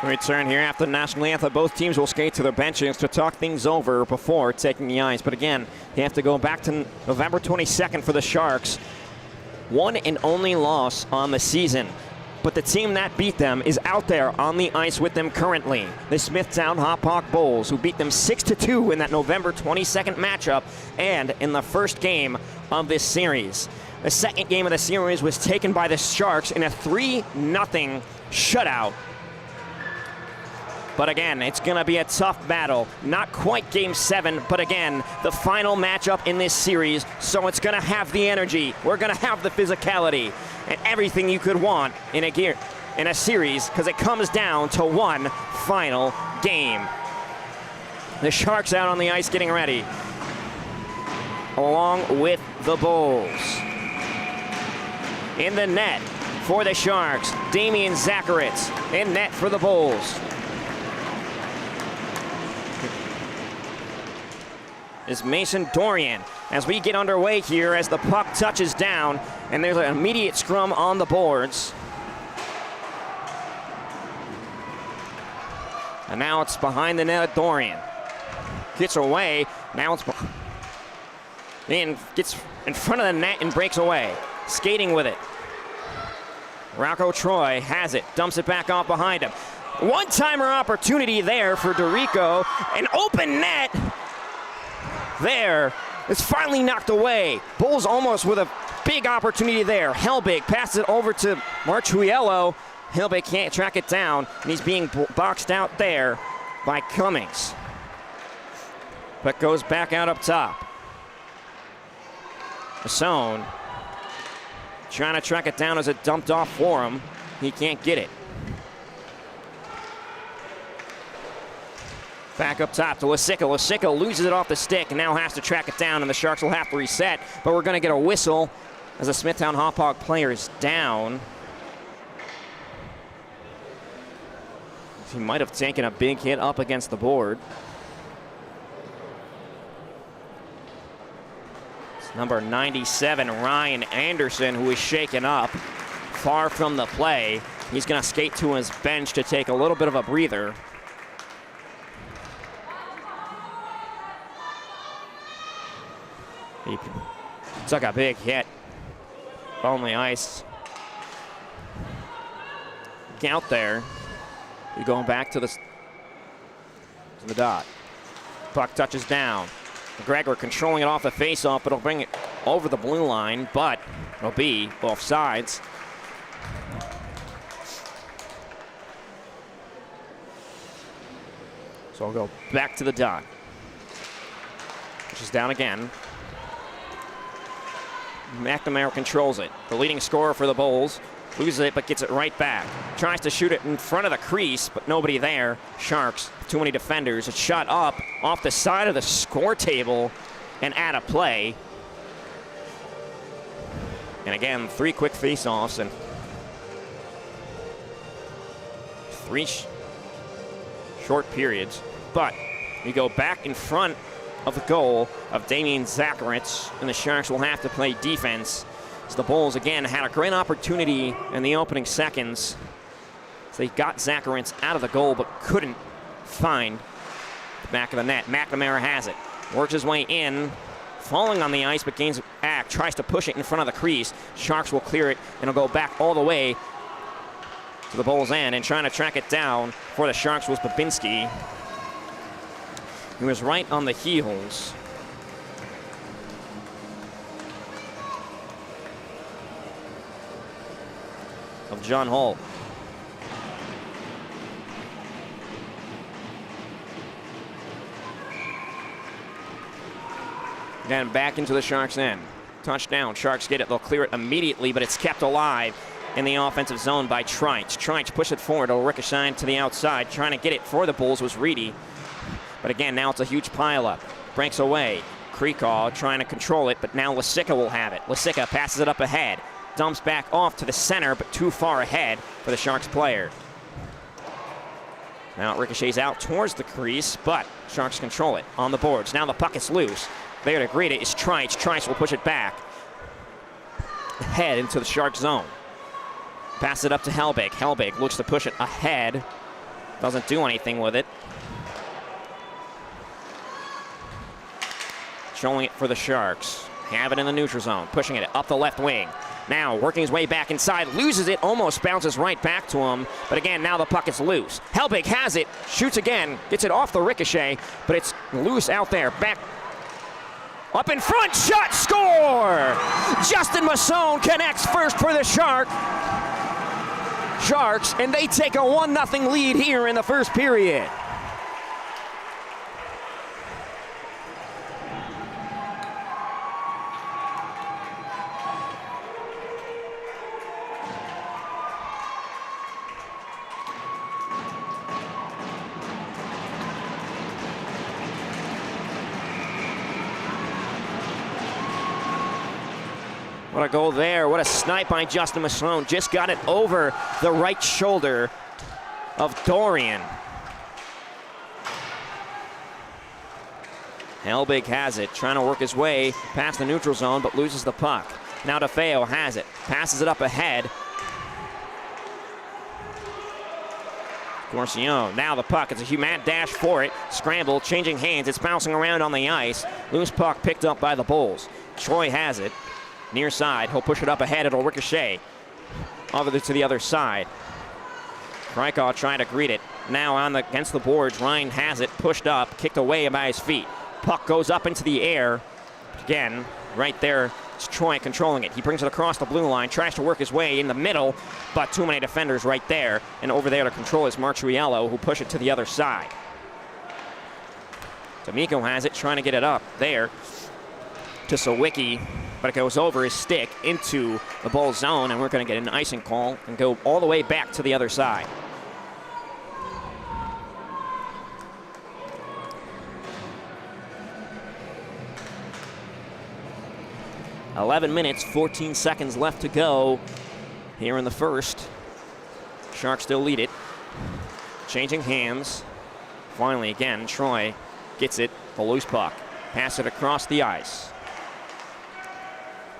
Return here after the national anthem. Both teams will skate to their benches to talk things over before taking the ice. But again, you have to go back to November 22nd for the Sharks. One and only loss on the season. But the team that beat them is out there on the ice with them currently. The Smithtown Hauppauge Bulls, who beat them 6-2 in that November 22nd matchup and in the first game of this series. The second game of the series was taken by the Sharks in a 3-0 shutout. But again, it's going to be a tough battle. Not quite Game 7, but again, the final matchup in this series, so it's going to have the energy. We're going to have the physicality and everything you could want in a series, because it comes down to one final game. The Sharks out on the ice getting ready, along with the Bulls. In the net for the Sharks, Damian Zacharitz. In net for the Bulls is Mason Dorian. As we get underway here, as the puck touches down, and there's an immediate scrum on the boards. And now it's behind the net, Dorian. Gets away, now it's and gets in front of the net and breaks away. Skating with it. Rocco Troy has it, dumps it back off behind him. One-timer opportunity there for DeRico. An open net there. It's finally knocked away. Bulls almost with a big opportunity there. Hellbig passes it over to Marchuiello. Hellbig can't track it down, and he's being boxed out there by Cummings. But goes back out up top. Masson trying to track it down as it dumped off for him. He can't get it. Back up top to Lasica. Lasica loses it off the stick and now has to track it down, and the Sharks will have to reset. But we're going to get a whistle as the Smithtown Hauppauge player is down. He might have taken a big hit up against the board. It's number 97, Ryan Anderson, who is shaken up far from the play. He's going to skate to his bench to take a little bit of a breather. He took a big hit on the ice. Out there. You're going back to the dot. Puck touches down. McGregor controlling it off the faceoff, but it'll bring it over the blue line, but it'll be both sides. So I'll go back to the dot, which is down again. McNamara controls it. The leading scorer for the Bulls loses it, but gets it right back. Tries to shoot it in front of the crease, but nobody there. Sharks, too many defenders. It's shot up off the side of the score table and out of play. And again, 3 quick face-offs and 3 short periods. But we go back in front of the goal of Damian Zacharitz, and the Sharks will have to play defense. So the Bulls, again, had a great opportunity in the opening seconds. So they got Zacharitz out of the goal, but couldn't find the back of the net. McNamara has it. Works his way in, falling on the ice, but gains back. Tries to push it in front of the crease. Sharks will clear it, and it'll go back all the way to the Bulls' end. And trying to track it down for the Sharks was Babinski. He was right on the heels of John Hull. Again, back into the Sharks' end. Touchdown, Sharks get it. They'll clear it immediately, but it's kept alive in the offensive zone by Treich. Treich push it forward. It'll ricochet to the outside. Trying to get it for the Bulls was Reedy. But again, now it's a huge pileup. Breaks away. Krikau trying to control it, but now Lasica will have it. Lasica passes it up ahead. Dumps back off to the center, but too far ahead for the Sharks player. Now it ricochets out towards the crease, but Sharks control it on the boards. Now the puck is loose. There to greet it is Treich. Treich will push it back. Head into the Sharks zone. Pass it up to Hellbig. Hellbig looks to push it ahead Doesn't do anything with it. Showing it for the Sharks. Have it in the neutral zone, pushing it up the left wing. Now working his way back inside, loses it, almost bounces right back to him. But again, now the puck is loose. Hauppauge has it, shoots again, gets it off the ricochet, but it's loose out there. Back up in front, shot, score! Justin Masson connects first for the Sharks, and they take a 1-0 lead here in the first period. What a goal there. What a snipe by Justin Masson. Just got it over the right shoulder of Dorian. Hauppauge has it, trying to work his way past the neutral zone, but loses the puck. Now DeFeo has it, passes it up ahead. Gorcione, now the puck. It's a mad dash for it. Scramble, changing hands. It's bouncing around on the ice. Loose puck picked up by the Bulls. Troy has it. Near side, he'll push it up ahead, it'll ricochet over to the other side. Krykov trying to greet it. Now against the boards, Ryan has it, pushed up, kicked away by his feet. Puck goes up into the air. Again, right there, it's Troy controlling it. He brings it across the blue line, tries to work his way in the middle, but too many defenders right there. And over there to control is Martriello, who push it to the other side. D'Amico has it, trying to get it up there to Sawicki, but it goes over his stick into the Bull zone, and we're going to get an icing call and go all the way back to the other side. .11 minutes, 14 seconds left to go here in the first. Sharks still lead it. Changing hands. Finally, again, Troy gets it, the loose puck. Pass it across the ice.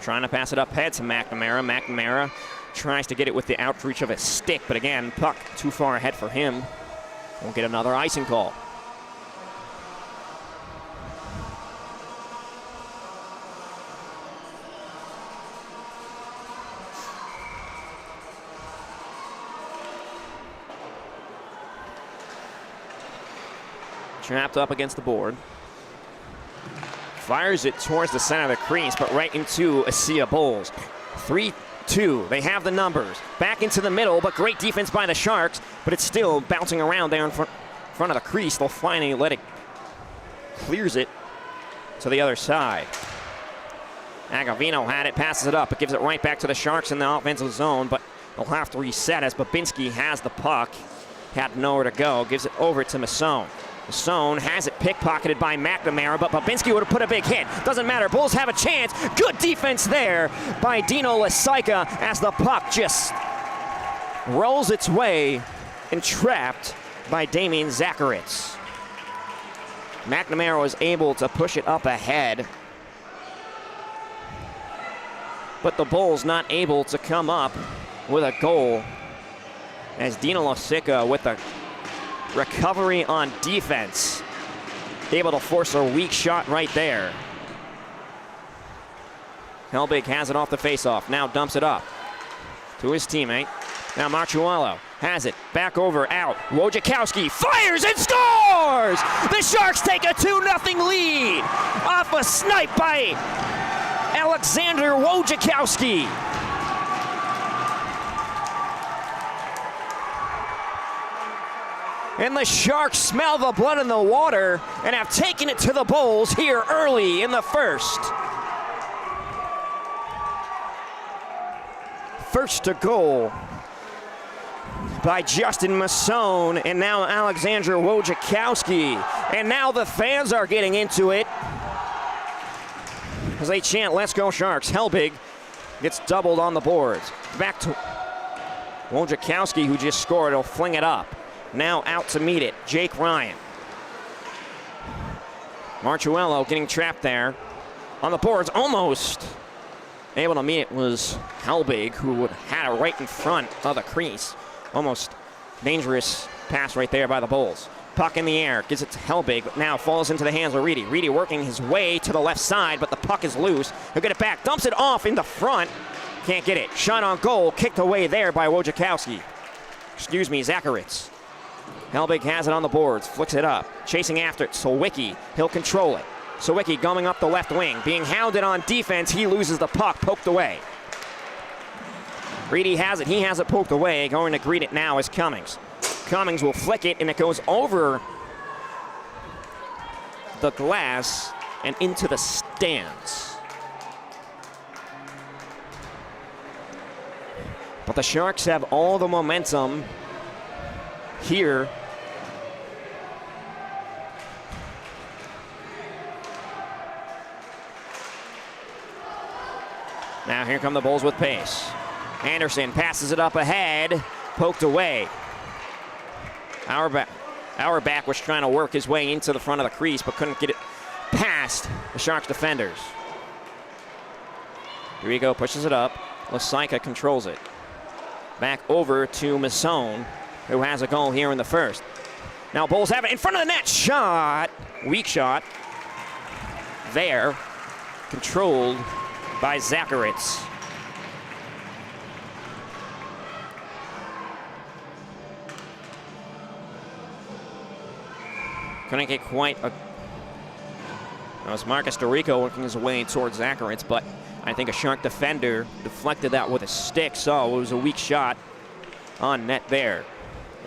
Trying to pass it up ahead to McNamara. McNamara tries to get it with the outreach of his stick, but again, puck too far ahead for him. We'll get another icing call. Trapped up against the board. Fires it towards the center of the crease, but right into Asia Bulls. 3-2, they have the numbers. Back into the middle, but great defense by the Sharks, but it's still bouncing around there in front of the crease. They'll finally let it, clears it to the other side. Agavino had it, passes it up, it gives it right back to the Sharks in the offensive zone, but they'll have to reset as Babinski has the puck. Had nowhere to go, gives it over to Masson. Masson has it pickpocketed by McNamara, but Babinski would have put a big hit. Doesn't matter, Bulls have a chance. Good defense there by Dino Lasaika as the puck just rolls its way and trapped by Damian Zacharitz. McNamara was able to push it up ahead, but the Bulls not able to come up with a goal as Dino Lasaika with a recovery on defense, able to force a weak shot right there. Hauppauge has it off the faceoff, now dumps it up to his teammate. Now Marchuello has it, back over, out. Wojciechowski fires and scores! The Sharks take a 2-0 lead off a snipe by Alexander Wojciechowski. And the Sharks smell the blood in the water and have taken it to the Bulls here early in the first. First to goal by Justin Masson, and now Alexander Wojciechowski. And now the fans are getting into it as they chant, "Let's go Sharks." Hauppauge gets doubled on the boards. Back to Wojciechowski, who just scored. He'll fling it up. Now out to meet it, Jake Ryan. Marchuello getting trapped there on the boards, almost able to meet it was Hauppauge, who had it right in front of the crease. Almost Dangerous pass right there by the Bulls. Puck in the air, gives it to Hauppauge, but now falls into the hands of Reedy. Reedy working his way to the left side, but the puck is loose. He'll get it back, dumps it off in the front. Can't get it. Shot on goal, kicked away there by Wojciechowski. Zacharitz. Hauppauge has it on the boards, flicks it up, chasing after it. Sawicki, he'll control it. Sawicki going up the left wing, being hounded on defense. He loses the puck, poked away. Reedy has it, he has it poked away. Going to greet it now is Cummings. Cummings will flick it, and it goes over the glass and into the stands. But the Sharks have all the momentum here. Now here come the Bulls with pace. Anderson passes it up ahead, poked away. Auerbach was trying to work his way into the front of the crease, but couldn't get it past the Sharks defenders. Dorigo pushes it up. Lasaika controls it. Back over to Masson, who has a goal here in the first. Now Bulls have it in front of the net. Shot. Weak shot. There. Controlled by Zacharitz. Couldn't get quite a... That was Marcus Dorigo working his way towards Zacharitz, but I think a Shark defender deflected that with a stick, so it was a weak shot on net there.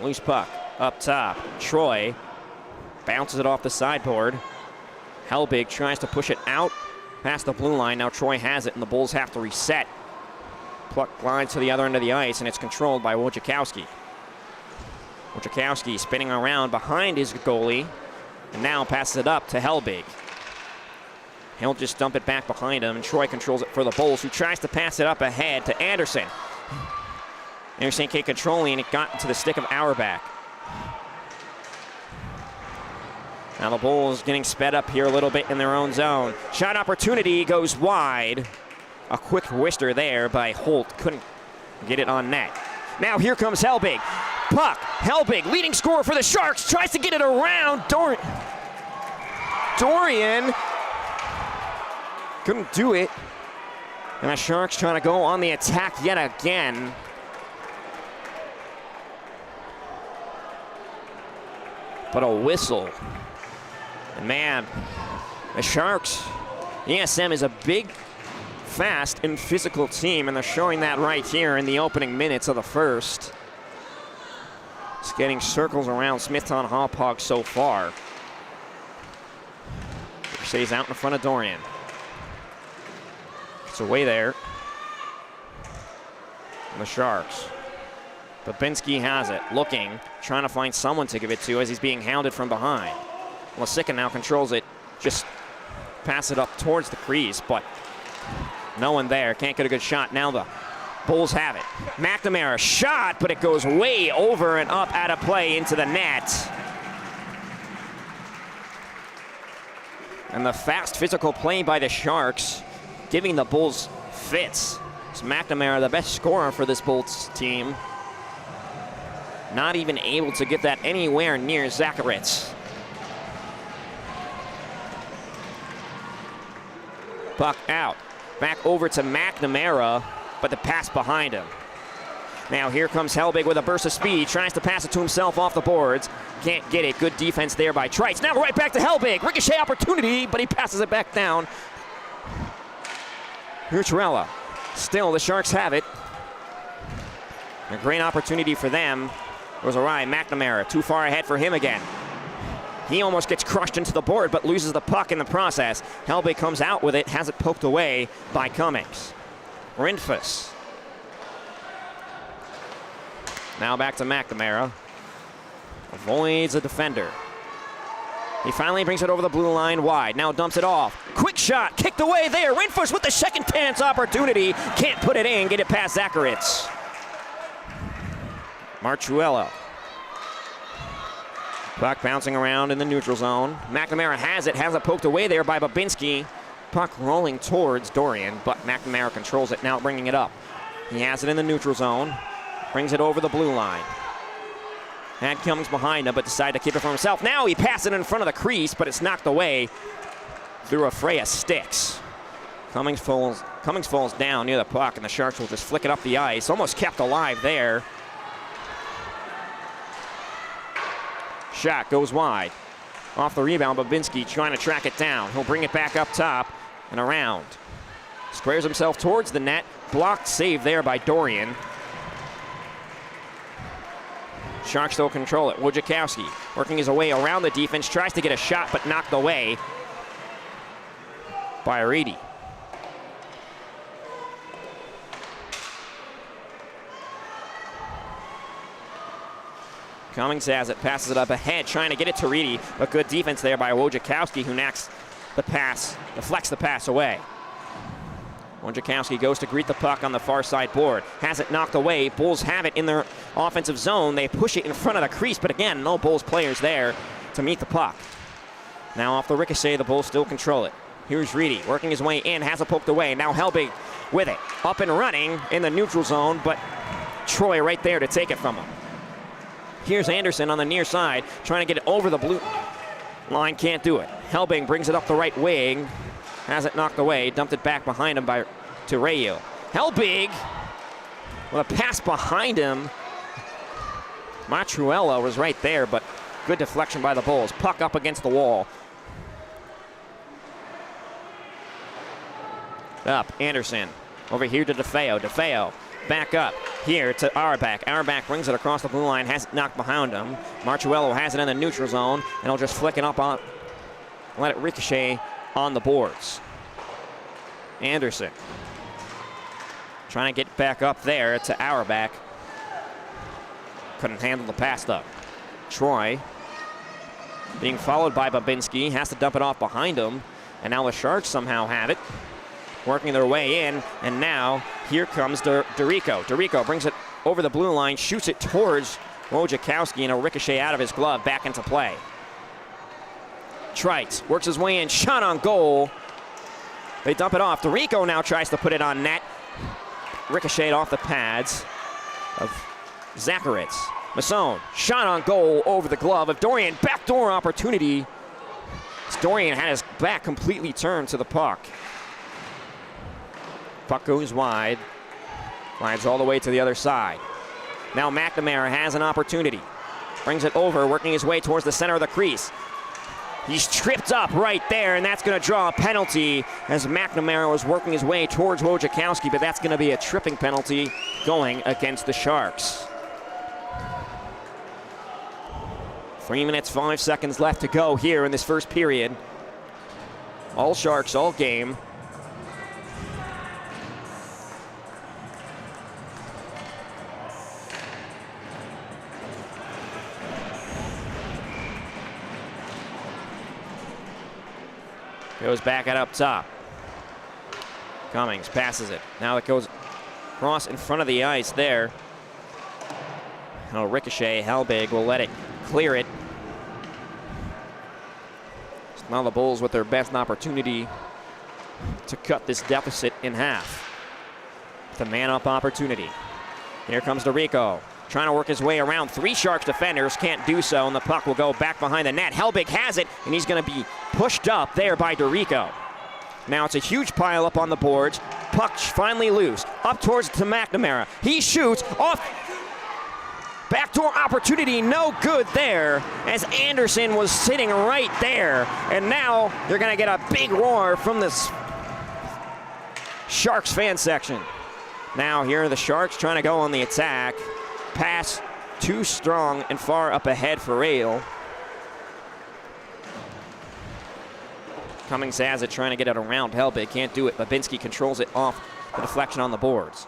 Loose puck up top. Troy bounces it off the sideboard. Hauppauge tries to push it out past the blue line. Now Troy has it, and the Bulls have to reset. Puck lines to the other end of the ice, and it's controlled by Wojciechowski. Wojciechowski spinning around behind his goalie, and now passes it up to Hauppauge. He'll just dump it back behind him, and Troy controls it for the Bulls, who tries to pass it up ahead to Anderson. Anderson can't control it, and it got into the stick of Auerbach. Now the Bulls getting sped up here a little bit in their own zone. Shot opportunity goes wide. A quick twister there by Holt. Couldn't get it on net. Now here comes Hauppauge. Puck, Hauppauge, leading scorer for the Sharks, tries to get it around. Dorian couldn't do it. And the Sharks trying to go on the attack yet again. But a whistle. And man, the Sharks, ESM is a big, fast, and physical team, and they're showing that right here in the opening minutes of the first. It's getting circles around Smithtown Hauppauge so far. Stays out in front of Dorian. It's away there. And the Sharks. Babinski has it, looking, trying to find someone to give it to as he's being hounded from behind. Lasaika now controls it, just pass it up towards the crease, but no one there, can't get a good shot. Now the Bulls have it. McNamara shot, but it goes way over and up out of play into the net. And the fast physical play by the Sharks, giving the Bulls fits. It's McNamara, the best scorer for this Bulls team. Not even able to get that anywhere near Zacharitz. Puck out. Back over to McNamara, but the pass behind him. Now here comes Hauppauge with a burst of speed. Tries to pass it to himself off the boards. Can't get it. Good defense there by Trice. Now right back to Hauppauge. Ricochet opportunity, but he passes it back down. Mutrella. Still, the Sharks have it. A great opportunity for them. It was awry. McNamara too far ahead for him again. He almost gets crushed into the board, but loses the puck in the process. Hauppauge comes out with it, has it poked away by Cummings. Rindfuss. Now back to McNamara. Avoids a defender. He finally brings it over the blue line wide. Now dumps it off. Quick shot, kicked away there. Rindfuss with the second chance opportunity. Can't put it in, get it past Zacharitz. Marchuello. Puck bouncing around in the neutral zone. McNamara has it poked away there by Babinski. Puck rolling towards Dorian, but McNamara controls it, now bringing it up. He has it in the neutral zone, brings it over the blue line. Had Cummings behind him, but decided to keep it for himself. Now he passed it in front of the crease, but it's knocked away through a fray of sticks. Cummings falls down near the puck, and the Sharks will just flick it up the ice. Almost kept alive there. Shot goes wide. Off the rebound, Babinski trying to track it down. He'll bring it back up top and around. Squares himself towards the net. Blocked save there by Dorian. Sharks still control it. Wojciechowski working his way around the defense. Tries to get a shot, but knocked away by Reedy. Cummings has it, passes it up ahead, trying to get it to Reedy, but good defense there by Wojciechowski, who knocks the pass, deflects the pass away. Wojciechowski goes to greet the puck on the far side board, has it knocked away. Bulls have it in their offensive zone. They push it in front of the crease, but again, no Bulls players there to meet the puck. Now off the ricochet, the Bulls still control it. Here's Reedy working his way in, has it poked away. Now Hellbig with it, up and running in the neutral zone, but Troy right there to take it from him. Here's Anderson on the near side, trying to get it over the blue line, can't do it. Hellbig brings it up the right wing, has it knocked away, dumped it back behind him to Rayo. Hellbig with a pass behind him. Matruello was right there, but good deflection by the Bulls. Puck up against the wall. Up, Anderson. Over here to DeFeo. DeFeo back up here to Auerbach. Auerbach brings it across the blue line, has it knocked behind him. Marchuello has it in the neutral zone, and he'll just flick it up on, let it ricochet on the boards. Anderson trying to get back up there to Auerbach. Couldn't handle the pass though. Troy being followed by Babinski, has to dump it off behind him, and now the Sharks somehow have it, working their way in, and now here comes Dorico. Dorico brings it over the blue line, shoots it towards Wojciechowski, and a ricochet out of his glove back into play. Trites works his way in, shot on goal. They dump it off. Dorico now tries to put it on net. Ricocheted off the pads of Zacharitz. Masson, shot on goal over the glove of Dorian. Backdoor opportunity. Dorian had his back completely turned to the puck. Puck goes wide. Flies all the way to the other side. Now McNamara has an opportunity. Brings it over, working his way towards the center of the crease. He's tripped up right there, and that's going to draw a penalty as McNamara was working his way towards Wojciechowski, but that's going to be a tripping penalty going against the Sharks. 3 minutes, 5 seconds left to go here in this first period. All Sharks, all game. Goes back at up top. Cummings passes it. Now it goes across in front of the ice there. Oh, ricochet. Hellbig will let it clear it. Now the Bulls with their best opportunity to cut this deficit in half. It's a man-up opportunity. Here comes Dorico, trying to work his way around 3 Sharks defenders, can't do so, and the puck will go back behind the net. Hellbig has it, and he's going to be pushed up there by Dorico. Now it's a huge pile up on the boards. Puck finally loose, up towards to McNamara. He shoots off. Backdoor opportunity, no good there, as Anderson was sitting right there. And now you're going to get a big roar from this Sharks fan section. Now here are the Sharks trying to go on the attack. Pass too strong and far up ahead for Rail. Cummings has it, trying to get it around Hellbig. Can't do it. Babinski controls it off the deflection on the boards.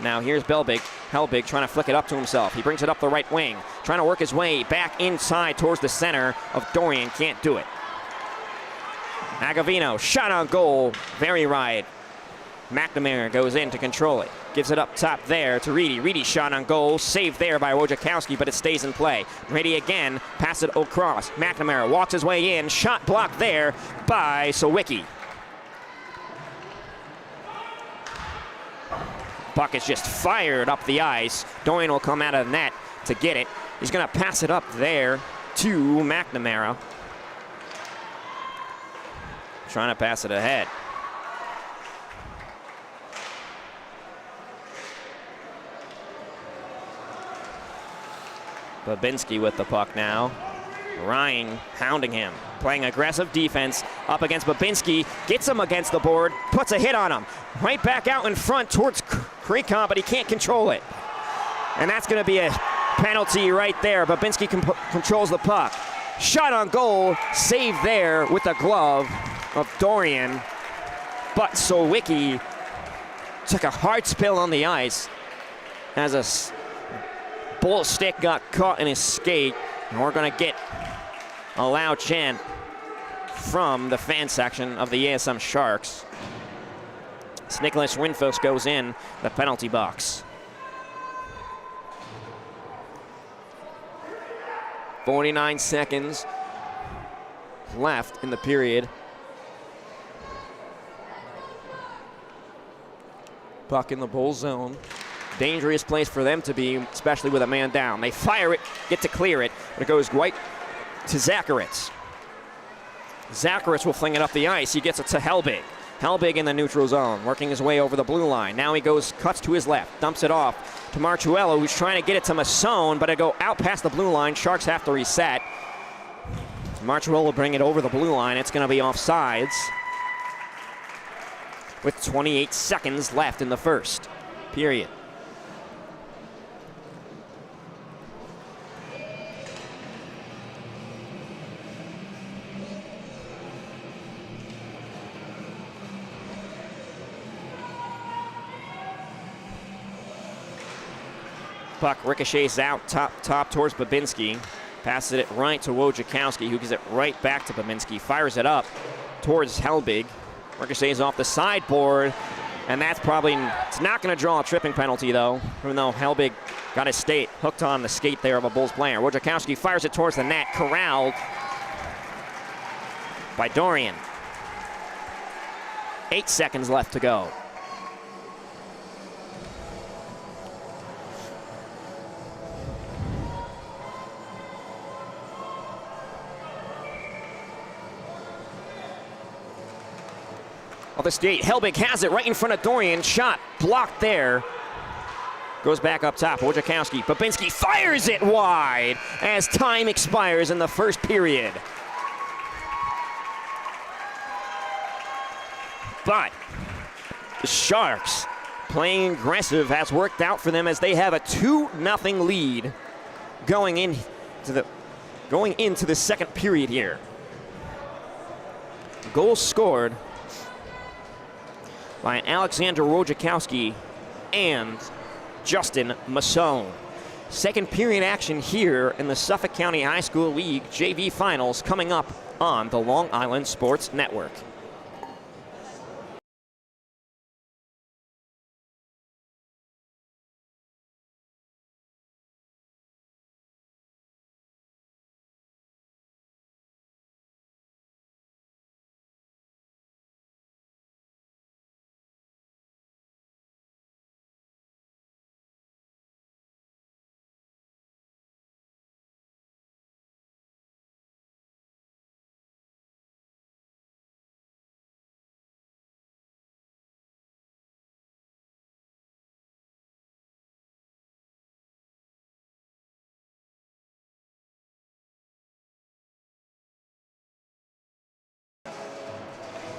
Now here's Hellbig trying to flick it up to himself. He brings it up the right wing, trying to work his way back inside towards the center of Dorian. Can't do it. Agavino, shot on goal, very wide. McNamara goes in to control it. Gives it up top there to Reedy. Reedy shot on goal, saved there by Wojciechowski, but it stays in play. Reedy again, pass it across. McNamara walks his way in, shot blocked there by Sawicki. Puck is just fired up the ice. Dorian will come out of the net to get it. He's going to pass it up there to McNamara. Trying to pass it ahead. Babinski with the puck now. Ryan hounding him, playing aggressive defense up against Babinski, gets him against the board, puts a hit on him. Right back out in front towards Krikon, but he can't control it. And that's going to be a penalty right there. Babinski controls the puck. Shot on goal, saved there with the glove of Dorian. But Sowicki took a hard spill on the ice as a bull stick got caught in his skate. And we're going to get a loud chant from the fan section of the ASM Sharks. As Nicholas Winfos goes in the penalty box. 49 seconds left in the period. Puck in the Bull zone. Dangerous place for them to be, especially with a man down. They fire it, get to clear it, but it goes right to Zacharitz. Zacharitz will fling it up the ice. He gets it to Helbig. Helbig in the neutral zone, working his way over the blue line. Now he cuts to his left, dumps it off to Marchuello, who's trying to get it to Masson, but it go out past the blue line. Sharks have to reset. Marchuello will bring it over the blue line. It's going to be offsides with 28 seconds left in the first period. Puck ricochets out top towards Babinski. Passes it right to Wojciechowski, who gives it right back to Babinski. Fires it up towards Helbig. Ricochets off the sideboard, and that's probably, it's not going to draw a tripping penalty though, even though Helbig got his skate hooked on the skate there of a Bulls player. Wojciechowski fires it towards the net, corralled by Dorian. 8 seconds left to go. Off the skate, Helbig has it right in front of Dorian. Shot blocked there. Goes back up top. Wojciechowski. Babinski fires it wide as time expires in the first period. But the Sharks, playing aggressive, has worked out for them as they have a 2-0 lead going into the second period here. Goal scored by Alexander Wojciechowski and Justin Masson. Second period action here in the Suffolk County High School League JV Finals coming up on the Long Island Sports Network.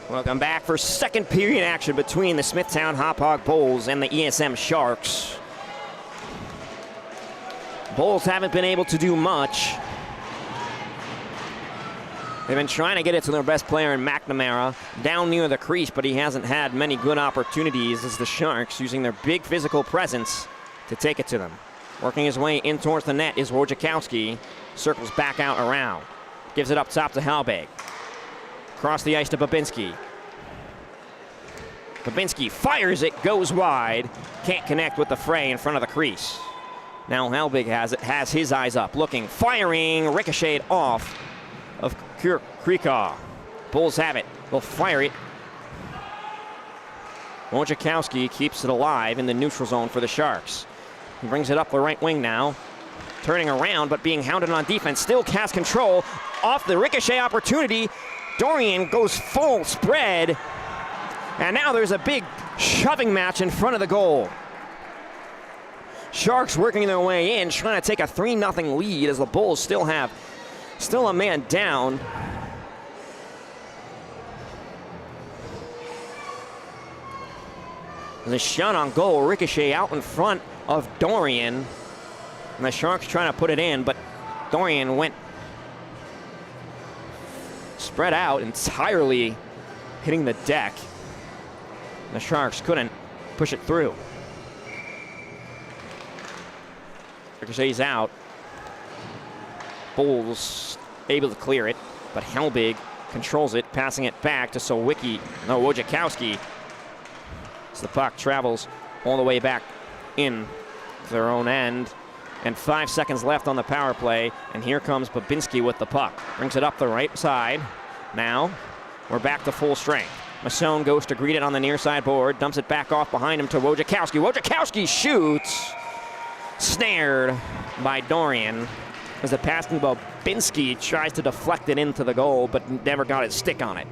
Welcome back for second period action between the Smithtown Hauppauge Bulls and the ESM Sharks. Bulls haven't been able to do much. They've been trying to get it to their best player in McNamara down near the crease, but he hasn't had many good opportunities as the Sharks using their big physical presence to take it to them. Working his way in towards the net is Wojciechowski. Circles back out around. Gives it up top to Helbig. Across the ice to Babinski. Babinski fires it, goes wide. Can't connect with the fray in front of the crease. Now Helbig has it, has his eyes up, looking, firing, ricocheted off of Krikon. Bulls have it, they'll fire it. Wojciechowski keeps it alive in the neutral zone for the Sharks. He brings it up the right wing now. turning around, but being hounded on defense. Still has control off the ricochet opportunity. Dorian goes full spread. And now there's a big shoving match in front of the goal. Sharks working their way in, trying to take a 3-0 lead as the Bulls still a man down. The shot on goal, ricochet out in front of Dorian. And the Sharks trying to put it in, but Dorian went spread out entirely, hitting the deck. The Sharks couldn't push it through. Ricochet's out. Bulls able to clear it, but Hellbig controls it, passing it back to Wojciechowski. As the puck travels all the way back in to their own end. And 5 seconds left on the power play. And here comes Babinski with the puck. Brings it up the right side. Now we're back to full strength. Masson goes to greet it on the near side board. Dumps it back off behind him to Wojciechowski. Wojciechowski shoots. Snared by Dorian. As the pass to Babinski tries to deflect it into the goal, but never got his stick on it.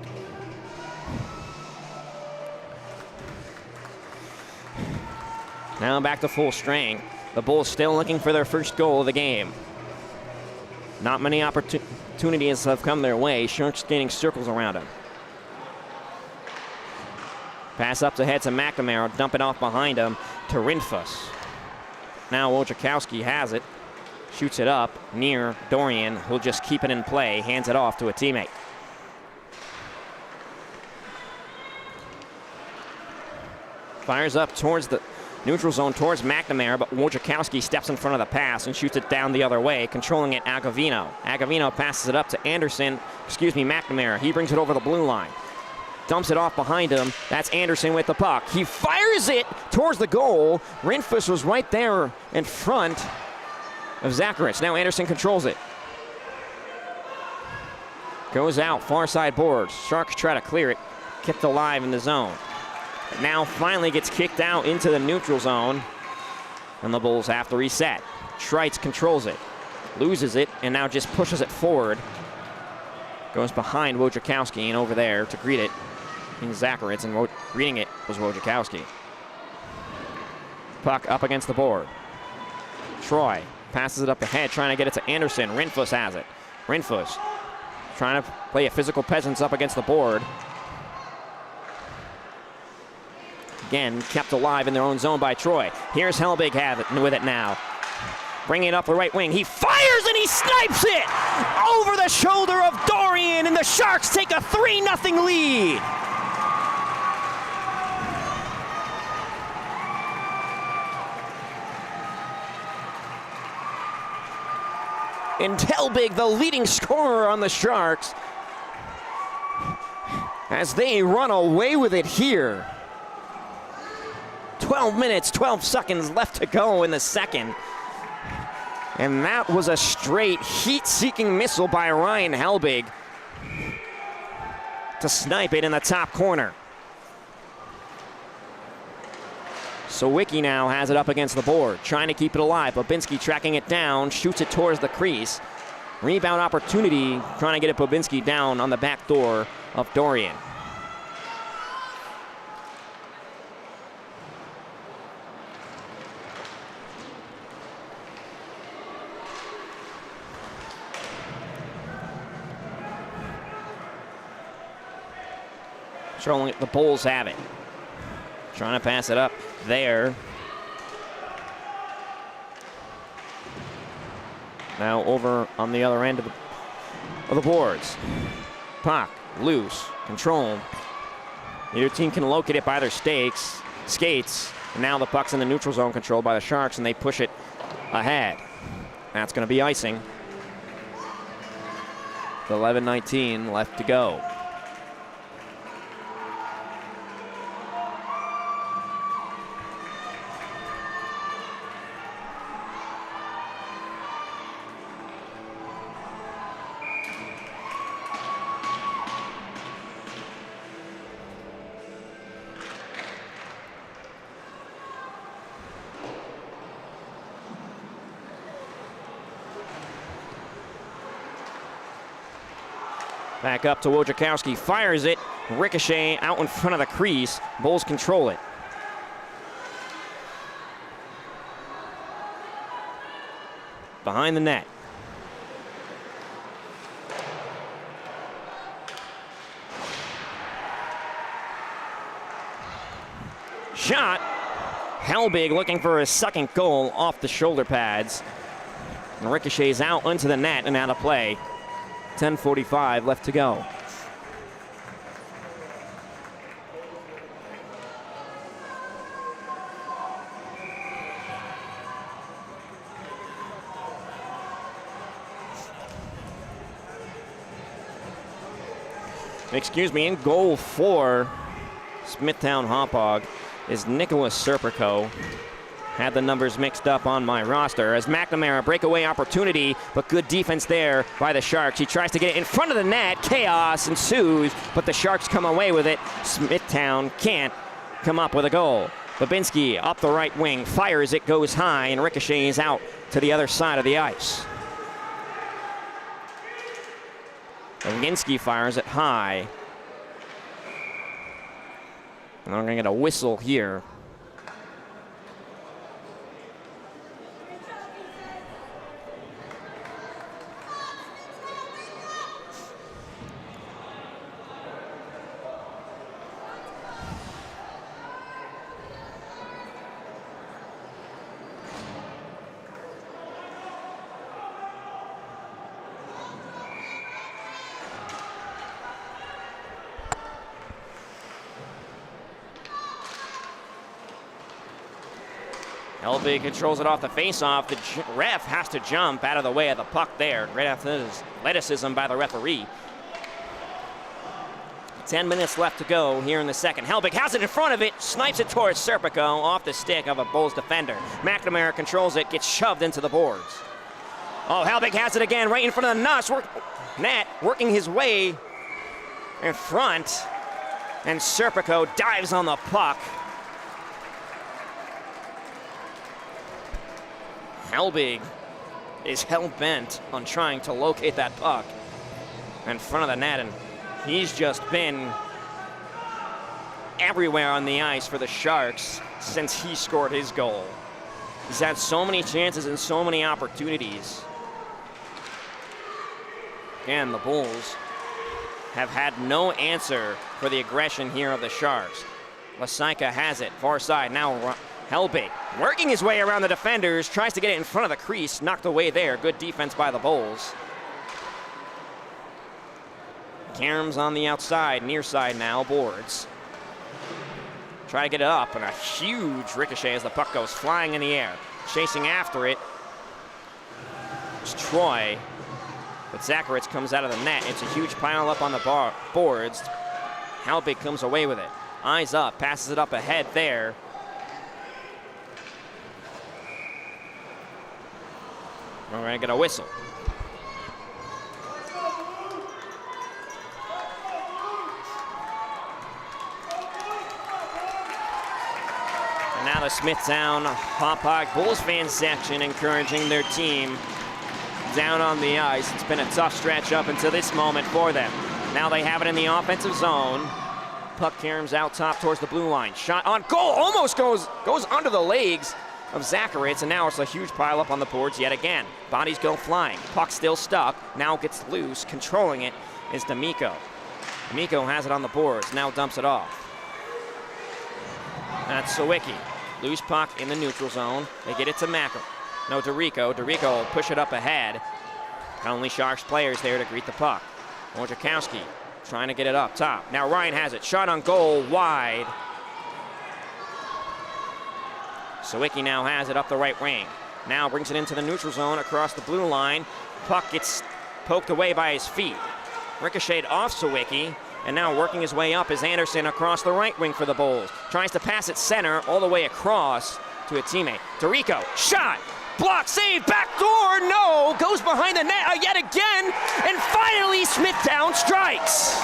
Now back to full strength. The Bulls still looking for their first goal of the game. Not many opportunities have come their way. Sharks gaining circles around him. Pass up ahead to McNamara. Dump it off behind him to Rinfus. Now Wojciechowski has it. Shoots it up near Dorian, who'll just keep it in play. Hands it off to a teammate. Fires up towards the neutral zone, towards McNamara, but Wojciechowski steps in front of the pass and shoots it down the other way, controlling it Agavino. Agavino passes it up to McNamara. He brings it over the blue line. Dumps it off behind him. That's Anderson with the puck. He fires it towards the goal. Rinfus was right there in front of Zacharitz. Now Anderson controls it. Goes out, far side boards. Sharks try to clear it. Kept alive in the zone. Now finally gets kicked out into the neutral zone. And the Bulls have to reset. Schreitz controls it. Loses it and now just pushes it forward. Goes behind Wojciechowski and over there to greet it in Zacharitz, and greeting it was Wojciechowski. Puck up against the board. Troy passes it up ahead, trying to get it to Anderson. Rinfus has it. Rinfus trying to play a physical presence up against the board. Again, kept alive in their own zone by Troy. Here's Hellbig with it now. Bringing it up the right wing. He fires and he snipes it over the shoulder of Dorian, and the Sharks take a 3-0 lead. And Hellbig, the leading scorer on the Sharks, as they run away with it here. 12 minutes, 12 seconds left to go in the second. And that was a straight heat-seeking missile by Ryan Hellbig to snipe it in the top corner. Sawicki now has it up against the board, trying to keep it alive. Babinski tracking it down, shoots it towards the crease. Rebound opportunity, trying to get it Babinski down on the back door of Dorian. Showing the Bulls have it. Trying to pass it up there. Now over on the other end of the boards. Puck loose, controlled. Either team can locate it by their skates. And now the puck's in the neutral zone, controlled by the Sharks, and they push it ahead. That's going to be icing. 11:19 left to go. Back up to Wojciechowski, fires it. Ricochet out in front of the crease. Bulls control it. Behind the net. Shot. Hauppauge looking for his second goal off the shoulder pads. And Ricochet's out into the net and out of play. 10:45 left to go. Excuse me, in goal for Smithtown Hauppauge is Nicholas Serpico. Had the numbers mixed up on my roster as McNamara, breakaway opportunity, but good defense there by the Sharks. He tries to get it in front of the net. Chaos ensues, but the Sharks come away with it. Smithtown can't come up with a goal. Babinski up the right wing, fires it, goes high, and ricochets out to the other side of the ice. Babinski fires it high. And we're going to get a whistle here. Hauppauge controls it off the face-off. The ref has to jump out of the way of the puck there. Great athleticism by the referee. 10 minutes left to go here in the second. Hauppauge has it in front of it, snipes it towards Serpico off the stick of a Bulls defender. McNamara controls it, gets shoved into the boards. Oh, Hauppauge has it again right in front of the net, working his way in front. And Serpico dives on the puck. Hauppauge is hell-bent on trying to locate that puck in front of the net, and he's just been everywhere on the ice for the Sharks since he scored his goal. He's had so many chances and so many opportunities. And the Bulls have had no answer for the aggression here of the Sharks. Lasaika has it, far side, now Hauppauge working his way around the defenders, tries to get it in front of the crease, knocked away there. Good defense by the Bulls. Karam's on the outside, near side now, boards. Try to get it up, and a huge ricochet as the puck goes flying in the air. Chasing after it. It's Troy, but Zacharitz comes out of the net. It's a huge pile up on the boards. Hauppauge comes away with it. Eyes up, passes it up ahead there. We're going to get a whistle. And now the Smithtown Hauppauge Bulls fan section encouraging their team down on the ice. It's been a tough stretch up until this moment for them. Now they have it in the offensive zone. Puck caroms out top towards the blue line. Shot on goal, almost goes under the legs of Zacharitz, and now it's a huge pile up on the boards yet again. Bodies go flying. Puck still stuck. Now gets loose. Controlling it is D'Amico. D'Amico has it on the boards. Now dumps it off. That's Sawicki. Loose puck in the neutral zone. They get it to Dorico. Dorico will push it up ahead. Only Sharks players there to greet the puck. Wojciechowski trying to get it up top. Now Ryan has it. Shot on goal, wide. Sawicki now has it up the right wing. Now brings it into the neutral zone across the blue line. Puck gets poked away by his feet. Ricocheted off Sawicki, and now working his way up is Anderson across the right wing for the Bulls. Tries to pass it center all the way across to a teammate. Dorico, shot, block, save, back door, no, goes behind the net yet again, and finally Smithtown strikes.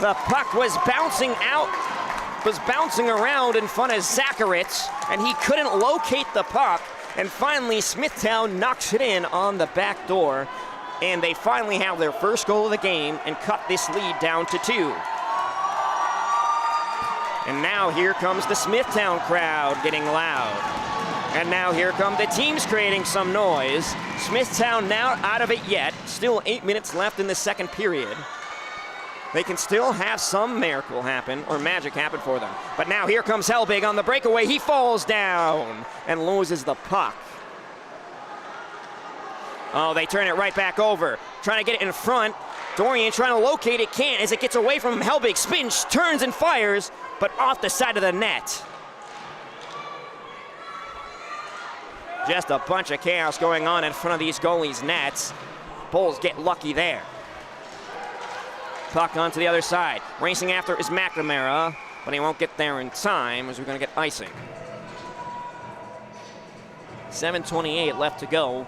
The puck was bouncing around in front of Zacharitz, and he couldn't locate the puck And finally, Smithtown knocks it in on the back door, and they finally have their first goal of the game and cut this lead down to 2. And now here comes the Smithtown crowd getting loud. And now here come the teams creating some noise. Smithtown now out of it yet. Still 8 minutes left in the second period. They can still have some miracle happen or magic happen for them. But now here comes Hauppauge on the breakaway. He falls down and loses the puck. Oh, they turn it right back over. Trying to get it in front. Dorian trying to locate it, can't as it gets away from him. Hauppauge spins, turns and fires, but off the side of the net. Just a bunch of chaos going on in front of these goalies' nets. Bulls get lucky there. Puck onto the other side. Racing after is McNamara, but he won't get there in time as we're going to get icing. 7:28 left to go.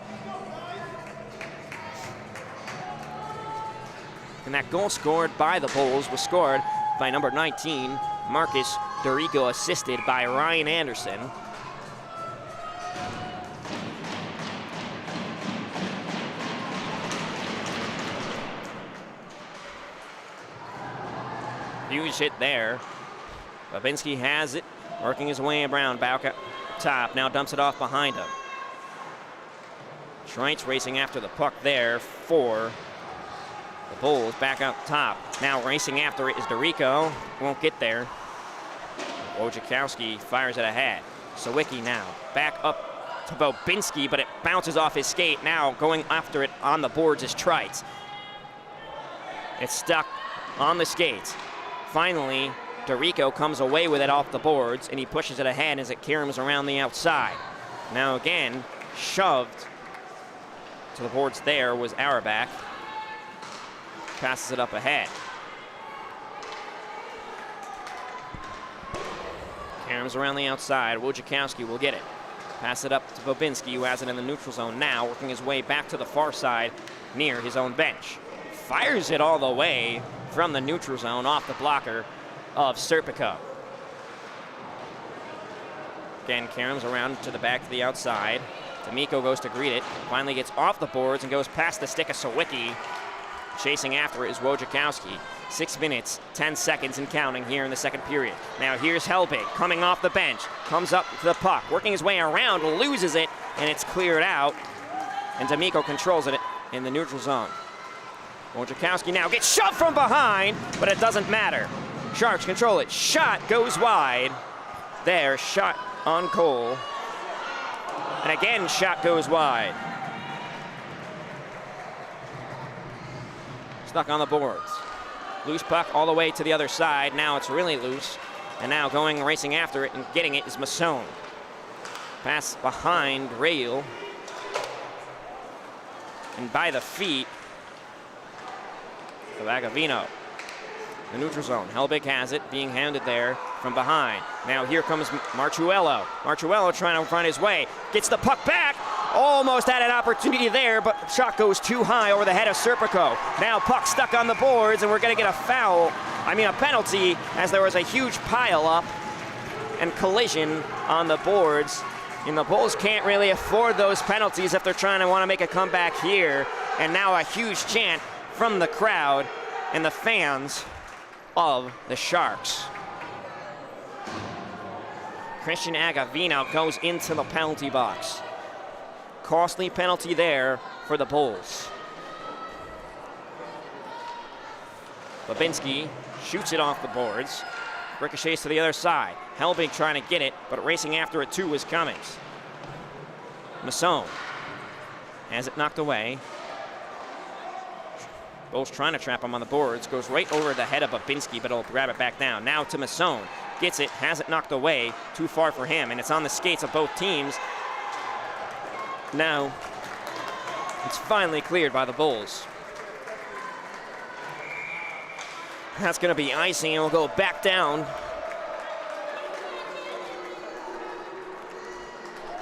And that goal scored by the Bulls was scored by number 19, Marcus Dorico, assisted by Ryan Anderson. Huge hit there. Babinski has it, working his way around. Bauka top, now dumps it off behind him. Schreitz racing after the puck there for the Bulls, back up top. Now racing after it is Dorico, won't get there. Wojciechowski fires it ahead. Sawicki now, back up to Babinski, but it bounces off his skate. Now going after it on the boards is Schreitz. It's stuck on the skates. Finally, Dorico comes away with it off the boards, and he pushes it ahead as it caroms around the outside. Now again, shoved to the boards there was Auerbach. Passes it up ahead. Caroms around the outside. Wojciechowski will get it. Pass it up to Babinski, who has it in the neutral zone now, working his way back to the far side near his own bench. Fires it all the way from the neutral zone off the blocker of Serpico. Again, caroms around to the back to the outside. D'Amico goes to greet it, finally gets off the boards and goes past the stick of Sawicki. Chasing after it is Wojciechowski. 6 minutes, 10 seconds and counting here in the second period. Now here's Hauppauge coming off the bench, comes up to the puck, working his way around, loses it, and it's cleared out. And D'Amico controls it in the neutral zone. Wojciechowski now gets shoved from behind, but it doesn't matter. Sharks control it. Shot goes wide. There, shot on Cole. And again, shot goes wide. Stuck on the boards. Loose puck all the way to the other side. Now it's really loose. And now going, racing after it and getting it is Masson. Pass behind Rail. And by the feet of Agavino. The neutral zone. Hauppauge has it, being handed there from behind. Now here comes Marchuello. Marchuello trying to find his way. Gets the puck back. Almost had an opportunity there, but shot goes too high over the head of Serpico. Now puck stuck on the boards, and we're going to get a penalty, as there was a huge pile up and collision on the boards. And the Bulls can't really afford those penalties if they're trying to want to make a comeback here. And now a huge chant from the crowd and the fans of the Sharks. Christian Agavino goes into the penalty box. Costly penalty there for the Bulls. Babinski shoots it off the boards. Ricochets to the other side. Hauppauge trying to get it, but racing after it too is Cummings. Masson has it knocked away. Bulls trying to trap him on the boards. Goes right over the head of Babinski, but he'll grab it back down. Now to Masson. Gets it, has it knocked away. Too far for him, and it's on the skates of both teams. Now, it's finally cleared by the Bulls. That's going to be icing, and we'll go back down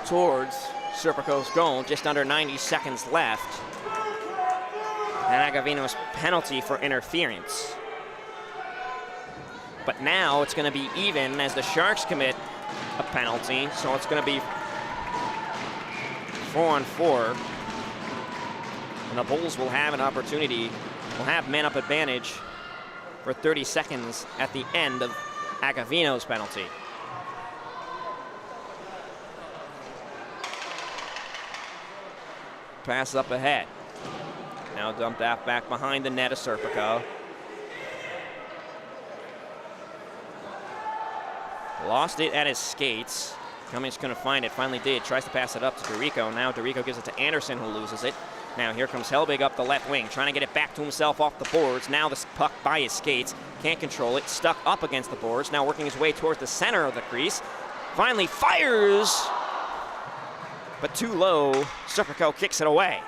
towards Serpico's goal. Just under 90 seconds left. And Agavino's penalty for interference. But now it's going to be even as the Sharks commit a penalty, so it's going to be 4-on-4. And the Bulls will have an opportunity, will have man-up advantage for 30 seconds at the end of Agavino's penalty. Pass up ahead. Now dumped out back behind the net of Serpico. Lost it at his skates. Cummings couldn't find it, finally did. Tries to pass it up to Dorico. Now Dorico gives it to Anderson, who loses it. Now here comes Helbig up the left wing, trying to get it back to himself off the boards. Now the puck by his skates. Can't control it, stuck up against the boards. Now working his way towards the center of the crease. Finally fires, but too low. Serpico kicks it away.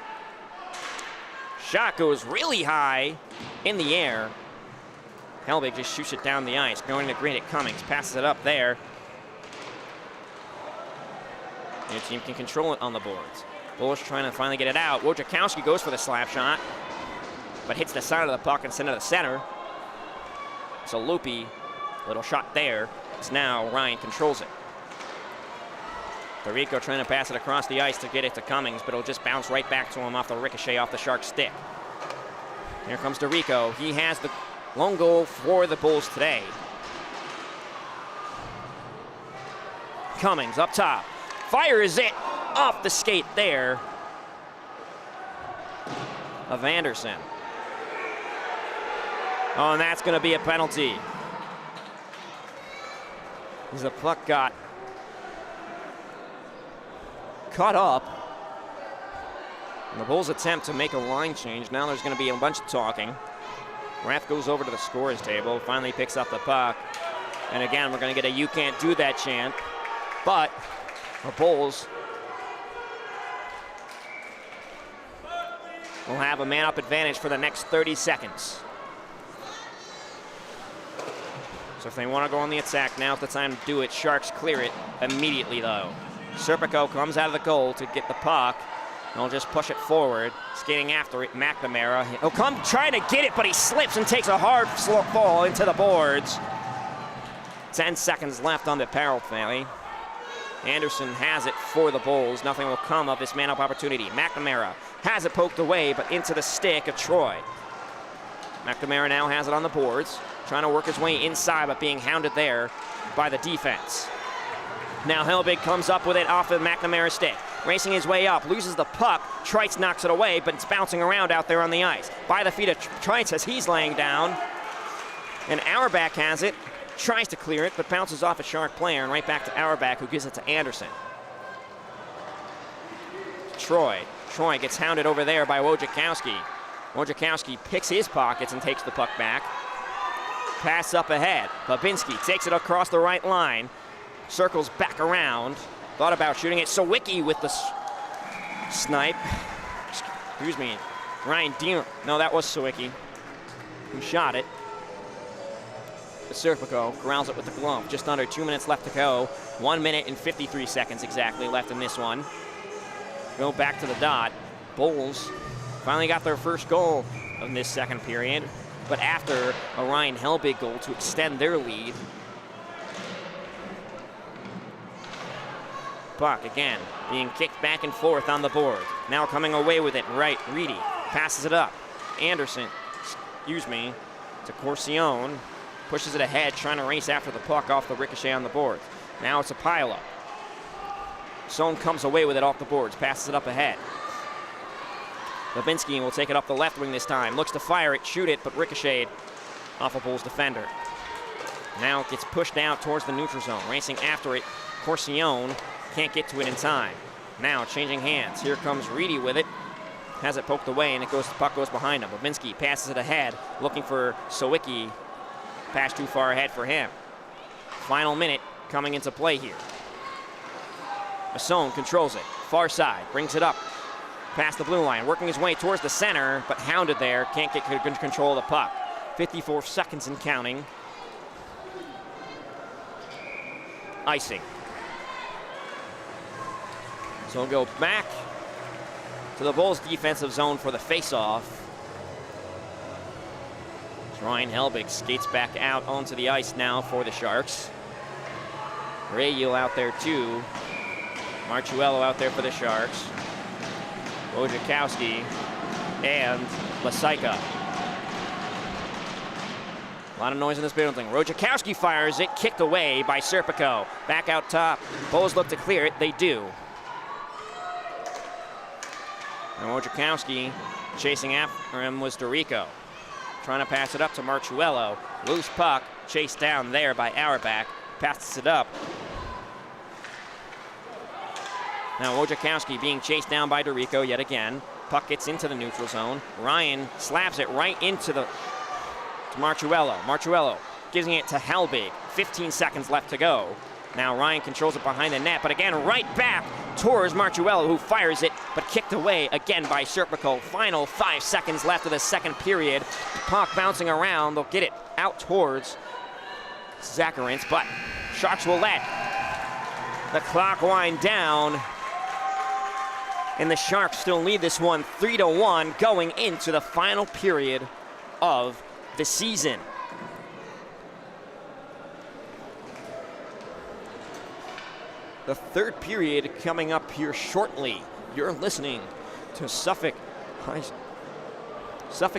Shot goes really high in the air. Helbig just shoots it down the ice, going to grid at Cummings, passes it up there. Your team can control it on the boards. Bulls trying to finally get it out. Wojciechowski goes for the slap shot, but hits the side of the puck and sends it to the center. It's a loopy little shot there. It's now Ryan controls it. Dorico trying to pass it across the ice to get it to Cummings, but it'll just bounce right back to him off the ricochet off the Sharks' stick. Here comes Dorico. He has the lone goal for the Bulls today. Cummings up top. Fires it off the skate there of Anderson. Oh, and that's going to be a penalty. As the puck got caught up. And the Bulls attempt to make a line change. Now there's going to be a bunch of talking. Ref goes over to the scorer's table, finally picks up the puck. And again, we're going to get a "you can't do that" chant. But the Bulls will have a man-up advantage for the next 30 seconds. So if they want to go on the attack, now's the time to do it. Sharks clear it immediately, though. Serpico comes out of the goal to get the puck. And he'll just push it forward. Skating after it, McNamara. He'll come trying to get it, but he slips and takes a hard fall into the boards. 10 seconds left on the power play. Anderson has it for the Bulls. Nothing will come of this man-up opportunity. McNamara has it poked away, but into the stick of Troy. McNamara now has it on the boards, trying to work his way inside, but being hounded there by the defense. Now Helbig comes up with it off the McNamara stick. Racing his way up, loses the puck. Trites knocks it away, but it's bouncing around out there on the ice. By the feet of Trites as he's laying down. And Auerbach has it. Tries to clear it, but bounces off a Shark player and right back to Auerbach, who gives it to Anderson. Troy gets hounded over there by Wojciechowski. Wojciechowski picks his pockets and takes the puck back. Pass up ahead. Babinski takes it across the right line. Circles back around. Thought about shooting it. Sawicki with the snipe. Excuse me. Ryan Dean. No, that was Sawicki who shot it. Serpico grounds it with the glove. Just under 2 minutes left to go. 1 minute and 53 seconds exactly left in this one. Go back to the dot. Bulls finally got their first goal in this second period, but after a Ryan Helbig goal to extend their lead. Puck again being kicked back and forth on the board. Now coming away with it, right, Reedy passes it up. Anderson, to Corcione. Pushes it ahead, trying to race after the puck off the ricochet on the boards. Now it's a pileup. Sohn comes away with it off the boards, passes it up ahead. Babinski will take it up the left wing this time. Looks to fire it, shoot it, but ricocheted off a Bulls defender. Now it gets pushed out towards the neutral zone. Racing after it, Corcione can't get to it in time. Now changing hands. Here comes Reedy with it. Has it poked away, and the puck goes behind him. Babinski passes it ahead, looking for Sawicki. Pass too far ahead for him. Final minute coming into play here. Masson controls it. Far side, brings it up past the blue line, working his way towards the center, but hounded there. Can't get control of the puck. 54 seconds and counting. Icing. So we'll go back to the Bulls defensive zone for the face-off. Ryan Helbig skates back out onto the ice now for the Sharks. Rayul out there too. Marchuello out there for the Sharks. Wojciechowski and Lasaika. A lot of noise in this building. Wojciechowski fires it, kicked away by Serpico. Back out top. Bulls look to clear it. They do. And Wojciechowski chasing after him was Dorico. Trying to pass it up to Marchuello. Loose puck, chased down there by Auerbach. Passes it up. Now Wojciechowski being chased down by Dorico yet again. Puck gets into the neutral zone. Ryan slabs it right into the to Marchuello. Marchuello giving it to Hellbig. 15 seconds left to go. Now Ryan controls it behind the net, but again right back towards Marchuello, who fires it, but kicked away again by Serpico. Final 5 seconds left of the second period. Puck bouncing around. They'll get it out towards Zacharins, but Sharks will let the clock wind down. And the Sharks still lead this one 3-1 going into the final period of the season. The third period coming up here shortly. You're listening to Suffolk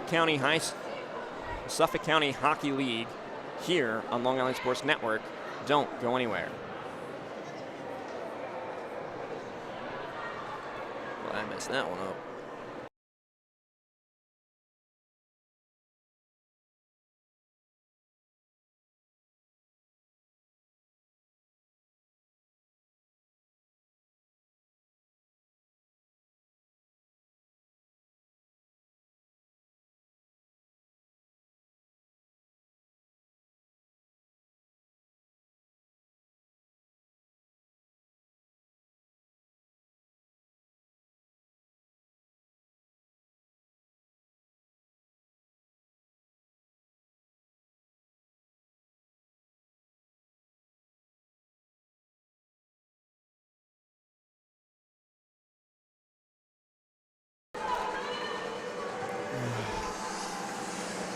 County Hockey League here on Long Island Sports Network. Don't go anywhere. Well, I messed that one up.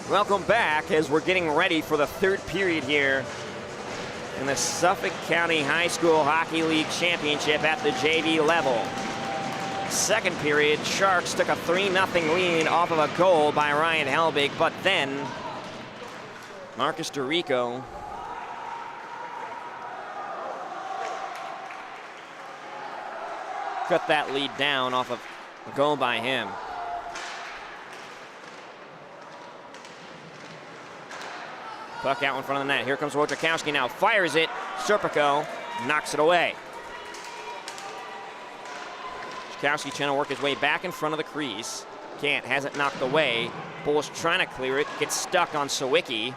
Welcome back as we're getting ready for the third period here in the Suffolk County High School Hockey League Championship at the JV level. Second period, Sharks took a 3-0 lead off of a goal by Ryan Hellbig, but then Marcus Dorico cut that lead down off of a goal by him. Puck out in front of the net. Here comes Wojciechowski now. Fires it. Serpico knocks it away. Wojciechowski trying to work his way back in front of the crease. Can't. Has it knocked away. Bulls trying to clear it. Gets stuck on Sawicki.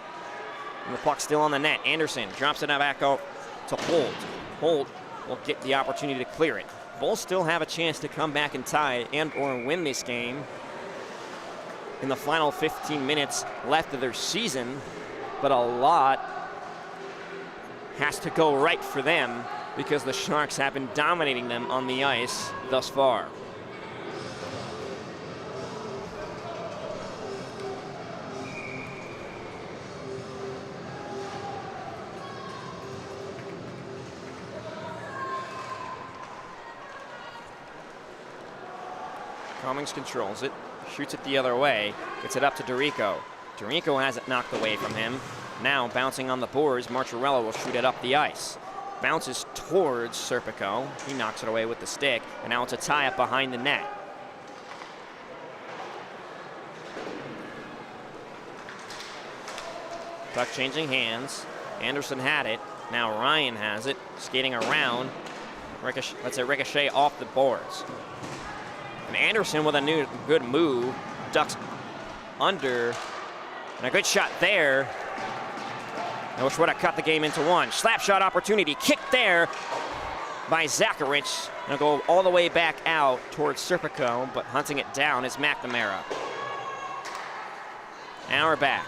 And the puck's still on the net. Anderson drops it back out to Holt. Holt will get the opportunity to clear it. Bulls still have a chance to come back and tie and or win this game in the final 15 minutes left of their season. But a lot has to go right for them because the Sharks have been dominating them on the ice thus far. Cummings controls it, shoots it the other way, gets it up to Dorico. Dorico has it knocked away from him. Now bouncing on the boards, Marchuello will shoot it up the ice. Bounces towards Serpico. He knocks it away with the stick, and now it's a tie-up behind the net. Puck changing hands. Anderson had it. Now Ryan has it, skating around. Let's say ricochet off the boards. And Anderson with a good move, ducks under. And a good shot there, which would have cut the game into one. Slap shot opportunity, kicked there by Zacharins. And it'll go all the way back out towards Serpico, but hunting it down is McNamara. Auerbach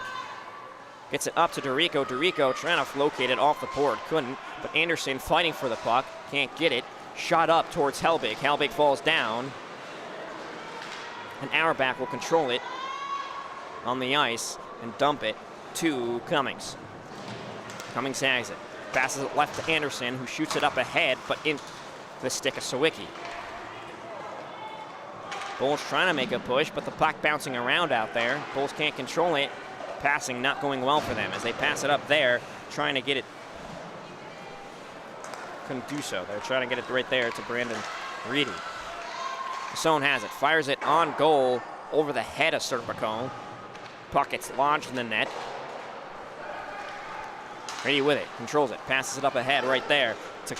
gets it up to Dorico. Dorico trying to locate it off the board, couldn't, but Anderson fighting for the puck, can't get it. Shot up towards Hellbig. Hellbig falls down, and Auerbach will control it on the ice and dump it to Cummings. Cummings has it. Passes it left to Anderson, who shoots it up ahead, but in the stick of Sawicki. Bulls trying to make a push, but the puck bouncing around out there. Bulls can't control it. Passing not going well for them as they pass it up there, trying to get it. Couldn't do so. They're trying to get it right there to Brandon Reedy. Masson has it, fires it on goal over the head of Serpico. Puck gets lodged in the net. Reedy with it, controls it, passes it up ahead right there to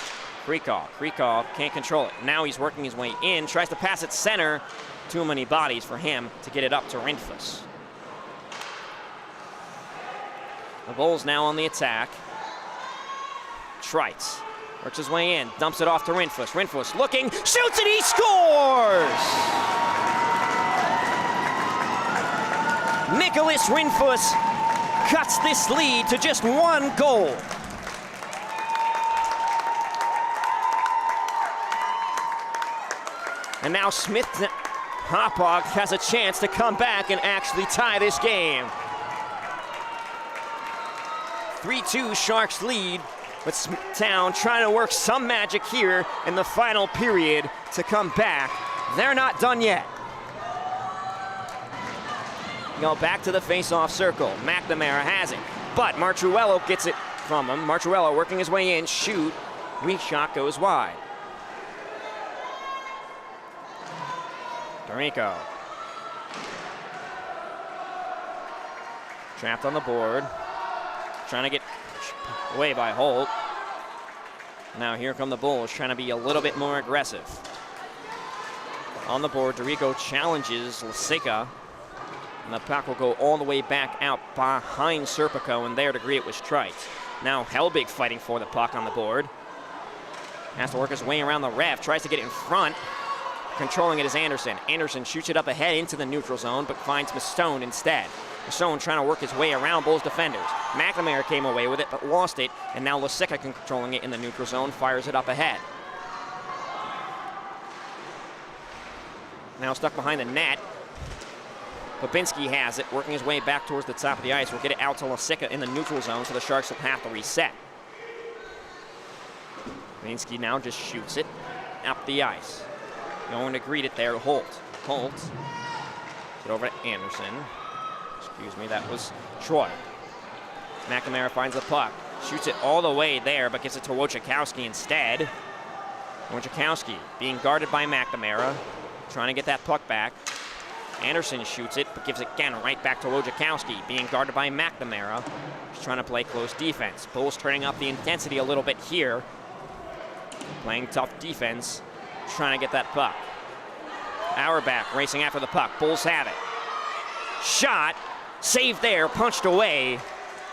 Krikov. Krikov can't control it. Now he's working his way in, tries to pass it center. Too many bodies for him to get it up to Rinfus. The Bulls now on the attack. Trites works his way in, dumps it off to Rinfus. Rinfus looking, shoots and he scores! Nicholas Rinfus cuts this lead to just 1 goal. And now Hauppauge has a chance to come back and actually tie this game. 3-2 Sharks lead, but Smithtown trying to work some magic here in the final period to come back. They're not done yet. Go back to the face-off circle. McNamara has it, but Martruello gets it from him. Martruello working his way in, shoot. Weak shot goes wide. Dorico. Trapped on the board. Trying to get away by Holt. Now here come the Bulls, trying to be a little bit more aggressive. On the board, Dorico challenges Lasica. And the puck will go all the way back out behind Serpico, and there to greet it was Trite. Now Helbig fighting for the puck on the board. Has to work his way around the ref, tries to get in front. Controlling it is Anderson. Anderson shoots it up ahead into the neutral zone, but finds Masson instead. Masson trying to work his way around Bulls defenders. McNamara came away with it, but lost it, and now Lasica controlling it in the neutral zone, fires it up ahead. Now stuck behind the net. Babinski has it, working his way back towards the top of the ice. We'll get it out to Lasica in the neutral zone, so the Sharks will have to reset. Babinski now just shoots it up the ice. Going to greet it there, Holt. Holt, get over to Anderson. Excuse me, that was Troy. McNamara finds the puck, shoots it all the way there, but gives it to Wojciechowski instead. Wojciechowski being guarded by McNamara, trying to get that puck back. Anderson shoots it, but gives it again right back to Wojciechowski, being guarded by McNamara. Just trying to play close defense. Bulls turning up the intensity a little bit here. Playing tough defense, trying to get that puck. Auerbach racing after the puck. Bulls have it. Shot, saved there, punched away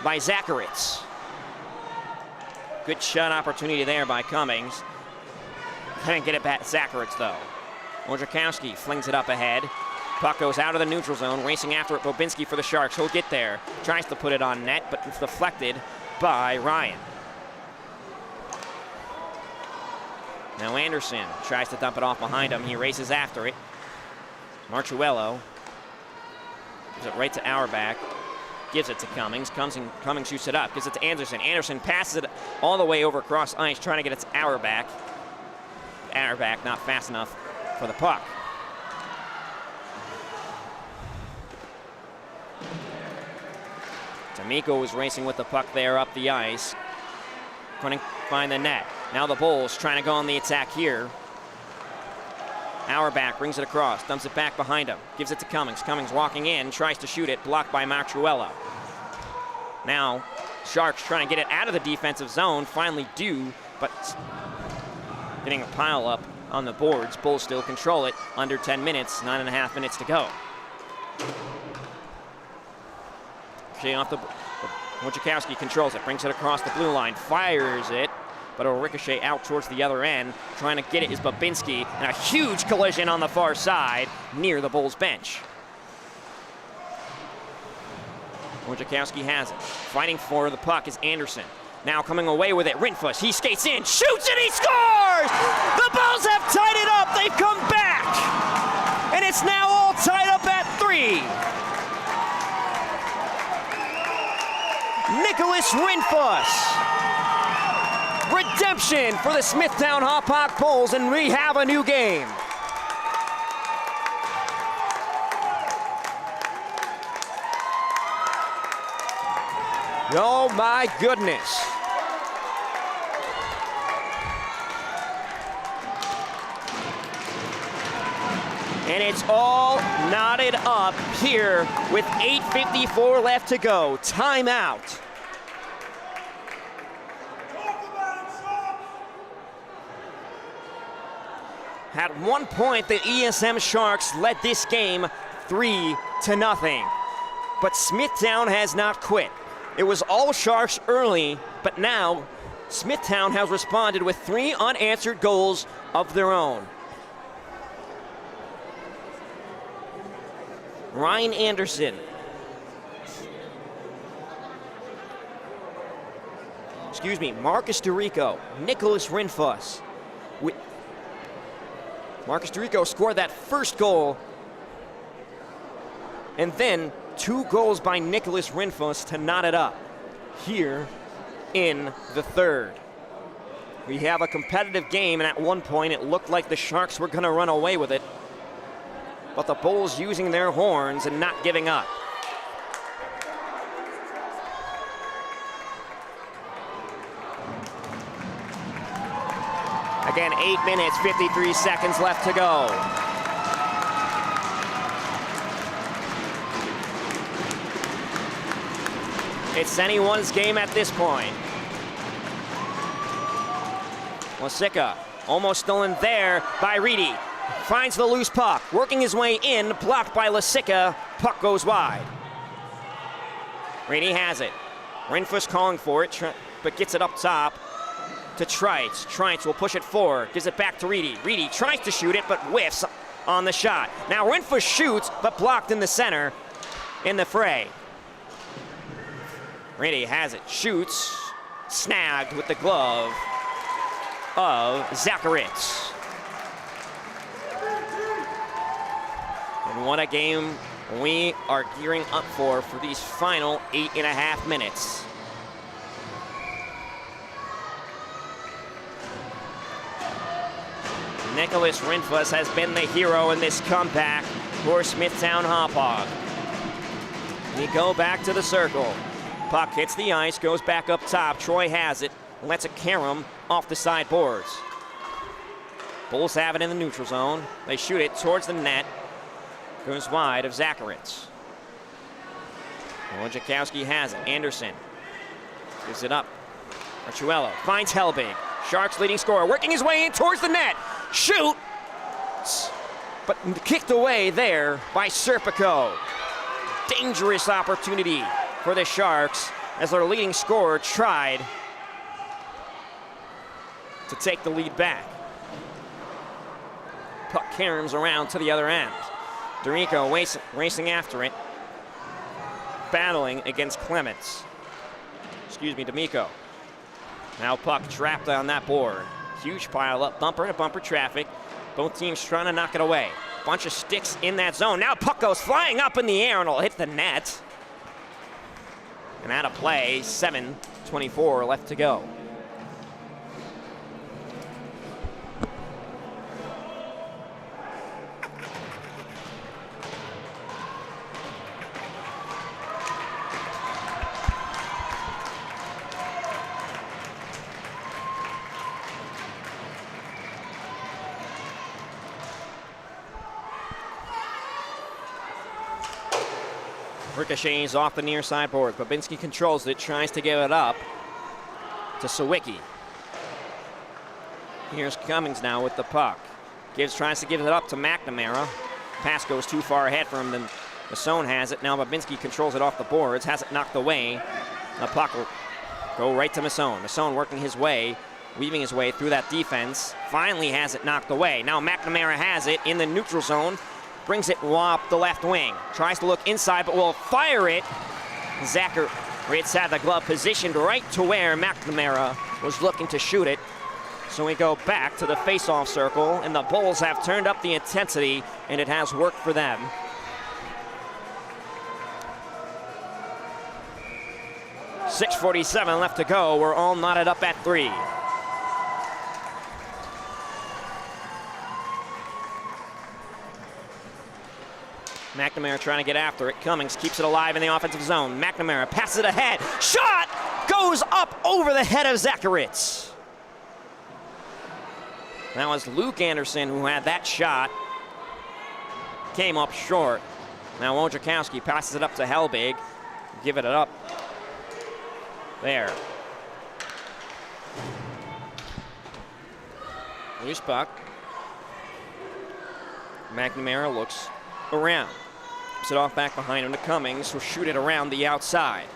by Zacharitz. Good shot opportunity there by Cummings. Couldn't get it back, Zacharitz though. Wojciechowski flings it up ahead. Puck goes out of the neutral zone, racing after it. Babinski for the Sharks. He'll get there. Tries to put it on net, but it's deflected by Ryan. Now Anderson tries to dump it off behind him. He races after it. Martruello gives it right to Auerbach. Gives it to Cummings. Cummings shoots it up. Gives it to Anderson. Anderson passes it all the way over across ice, trying to get it to Auerbach. Auerbach not fast enough for the puck. D'Amico is racing with the puck there up the ice. Couldn't find the net. Now the Bulls trying to go on the attack here. Auerbach brings it across, dumps it back behind him, gives it to Cummings. Cummings walking in, tries to shoot it, blocked by Martruello. Now, Sharks trying to get it out of the defensive zone, finally do, but getting a pile up on the boards. Bulls still control it, under 10 minutes, 9.5 minutes to go. Wojciechowski controls it, brings it across the blue line, fires it, but it'll ricochet out towards the other end. Trying to get it is Babinski, and a huge collision on the far side near the Bulls bench. Wojciechowski has it. Fighting for the puck is Anderson. Now coming away with it, Rinfus. He skates in, shoots, and he scores! The Bulls have tied it up. They've come back, and it's now all tied up at 3. Nicholas Rinfus. Redemption for the Smithtown Hauppauge Bulls, and we have a new game. Oh my goodness. And it's all knotted up here with 8:54 left to go. Timeout. At one point, the ESM Sharks led this game 3-0. But Smithtown has not quit. It was all Sharks early, but now Smithtown has responded with 3 unanswered goals of their own. Ryan Anderson. Marcus DeRico, Nicholas Rinfuss. Marcus DeRico scored that first goal. And then 2 goals by Nicholas Rinfuss to knot it up here in the third. We have a competitive game, and at one point it looked like the Sharks were going to run away with it. But the Bulls using their horns and not giving up. Again, 8 minutes, 53 seconds left to go. It's anyone's game at this point. Lasicka almost stolen there by Reedy. Finds the loose puck, working his way in, blocked by Lasicka. Puck goes wide. Reedy has it. Rinfuss calling for it, but gets it up top to Trites. Trites will push it forward, gives it back to Reedy. Reedy tries to shoot it, but whiffs on the shot. Now Rinfuss shoots, but blocked in the center in the fray. Reedy has it, shoots, snagged with the glove of Zacharitz. And what a game we are gearing up for these final 8.5 minutes. Nicholas Rinfuss has been the hero in this comeback for Smithtown Hauppauge. We go back to the circle. Puck hits the ice, goes back up top. Troy has it, lets it carom off the sideboards. Bulls have it in the neutral zone. They shoot it towards the net. Goes wide of Zacharitz. Wojciechowski has it. Anderson gives it up. Archuelo finds Helbig. Sharks leading scorer, working his way in towards the net. Shoot! But kicked away there by Serpico. Dangerous opportunity for the Sharks as their leading scorer tried to take the lead back. Puck caroms around to the other end. DeRico racing after it, battling against Clements. D'Amico. Now puck trapped on that board. Huge pile up, bumper to bumper traffic. Both teams trying to knock it away. Bunch of sticks in that zone. Now puck goes flying up in the air and it'll hit the net. And out of play, 7:24 left to go. Ricochets off the near sideboard. Babinski controls it, tries to give it up to Sawicki. Here's Cummings now with the puck. Tries to give it up to McNamara. Pass goes too far ahead for him. Then Masson has it. Now Babinski controls it off the boards, has it knocked away. The puck will go right to Masson. Masson working his way, weaving his way through that defense. Finally has it knocked away. Now McNamara has it in the neutral zone. Brings it up the left wing. Tries to look inside, but will fire it. Zacharitz had the glove positioned right to where McNamara was looking to shoot it. So we go back to the face-off circle, and the Bulls have turned up the intensity, and it has worked for them. .647 left to go. We're all knotted up at 3. McNamara trying to get after it. Cummings keeps it alive in the offensive zone. McNamara passes it ahead. Shot goes up over the head of Zacharitz. That was Luke Anderson who had that shot. Came up short. Now Wojciechowski passes it up to Helbig. Give it up. There. Loose puck. McNamara looks around. Puts it off back behind him to Cummings, who'll shoot it around the outside.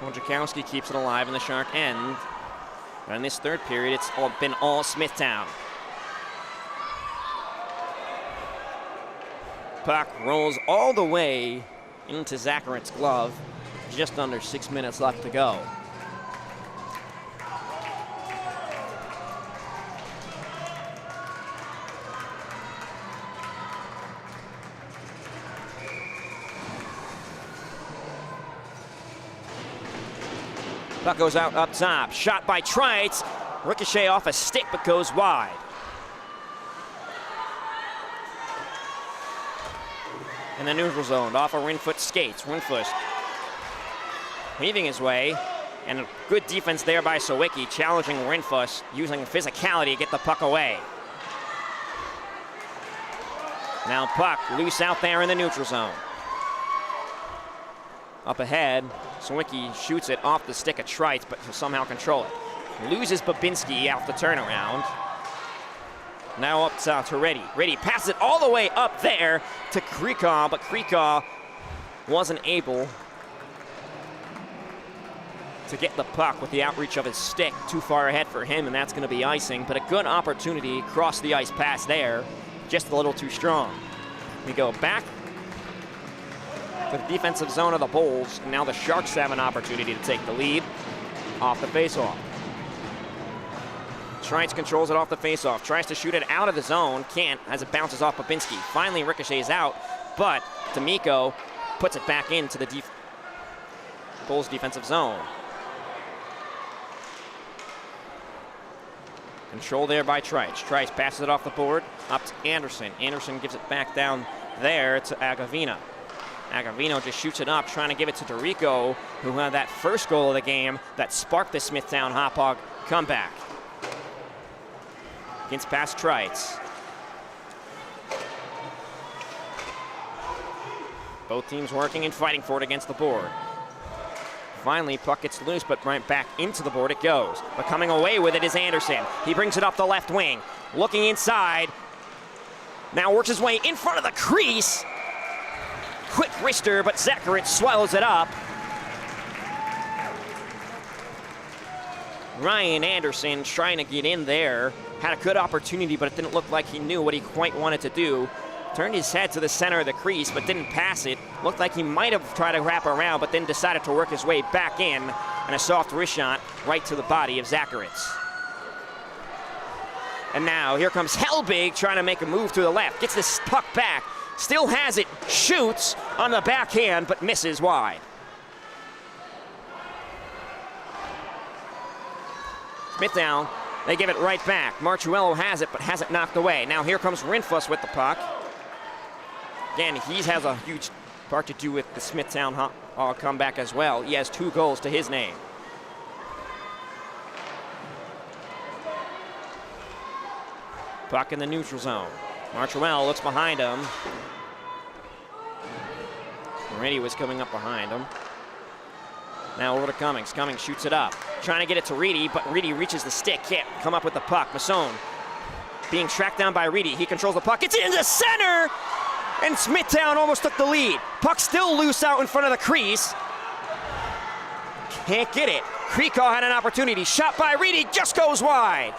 Wojciechowski keeps it alive in the Shark end. But in this third period, it's been all Smithtown. Puck rolls all the way into Zacharitz's glove. Just under 6 minutes left to go. Puck goes out up top. Shot by Trites. Ricochet off a stick, but goes wide. In the neutral zone, off of Rinfoot skates. Rinfoot weaving his way, and a good defense there by Sawicki, challenging Rinfoot, using physicality to get the puck away. Now puck loose out there in the neutral zone. Up ahead, Sawicki shoots it off the stick of Trites, but will somehow control it. Loses Babinski off the turnaround. Now up to Reddy. Reddy passes it all the way up there to Krikaw, but Krikaw wasn't able to get the puck with the outreach of his stick. Too far ahead for him, and that's going to be icing, but a good opportunity across the ice pass there. Just a little too strong. We go back to the defensive zone of the Bulls, and now the Sharks have an opportunity to take the lead off the faceoff. Trites controls it off the faceoff, tries to shoot it out of the zone, can't as it bounces off Babinski. Finally ricochets out, but D'Amico puts it back into the Bulls defensive zone. Control there by Trites. Trites passes it off the board, up to Anderson. Anderson gives it back down there to Agavino. Agavino just shoots it up, trying to give it to Dorico, who had that first goal of the game that sparked the Smithtown Hauppauge comeback. Gets past Trites. Both teams working and fighting for it against the board. Finally, puck gets loose, but right back into the board it goes. But coming away with it is Anderson. He brings it up the left wing, looking inside. Now works his way in front of the crease. Quick wrister, but Zacharitz swallows it up. Ryan Anderson trying to get in there. Had a good opportunity, but it didn't look like he knew what he quite wanted to do. Turned his head to the center of the crease, but didn't pass it. Looked like he might have tried to wrap around, but then decided to work his way back in. And a soft wrist shot right to the body of Zacharitz. And now here comes Helbig trying to make a move to the left. Gets this puck back. Still has it. Shoots on the backhand, but misses wide. Smithtown, they give it right back. Marchuello has it, but has it knocked away. Now here comes Rinfuss with the puck. Again, he has a huge part to do with the Smithtown comeback as well. He has 2 goals to his name. Puck in the neutral zone. Marchuello looks behind him. Reddy was coming up behind him. Now over to Cummings. Cummings shoots it up. Trying to get it to Reedy, but Reedy reaches the stick. Can't come up with the puck. Masson being tracked down by Reedy. He controls the puck. It's in the center! And Smithtown almost took the lead. Puck still loose out in front of the crease. Can't get it. Krikow had an opportunity. Shot by Reedy, just goes wide.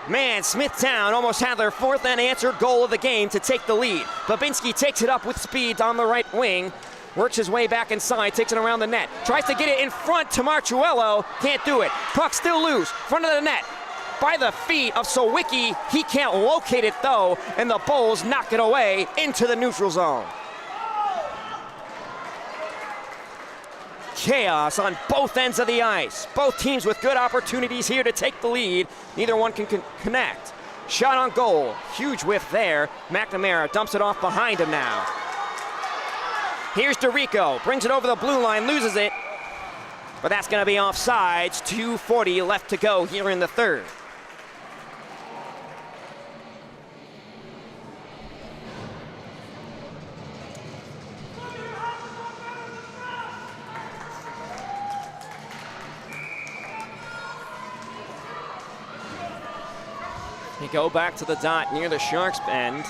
Man, Smithtown almost had their 4th unanswered goal of the game to take the lead. Babinski takes it up with speed on the right wing. Works his way back inside, takes it around the net. Tries to get it in front to Marchuello. Can't do it. Puck still loose. Front of the net. By the feet of Sawicki. He can't locate it though, and the Bulls knock it away into the neutral zone. Chaos on both ends of the ice. Both teams with good opportunities here to take the lead. Neither one can connect. Shot on goal. Huge whiff there. McNamara dumps it off behind him now. Here's DeRico. Brings it over the blue line, loses it. But that's going to be offsides. 2:40 left to go here in the third. They go back to the dot near the Sharks' end.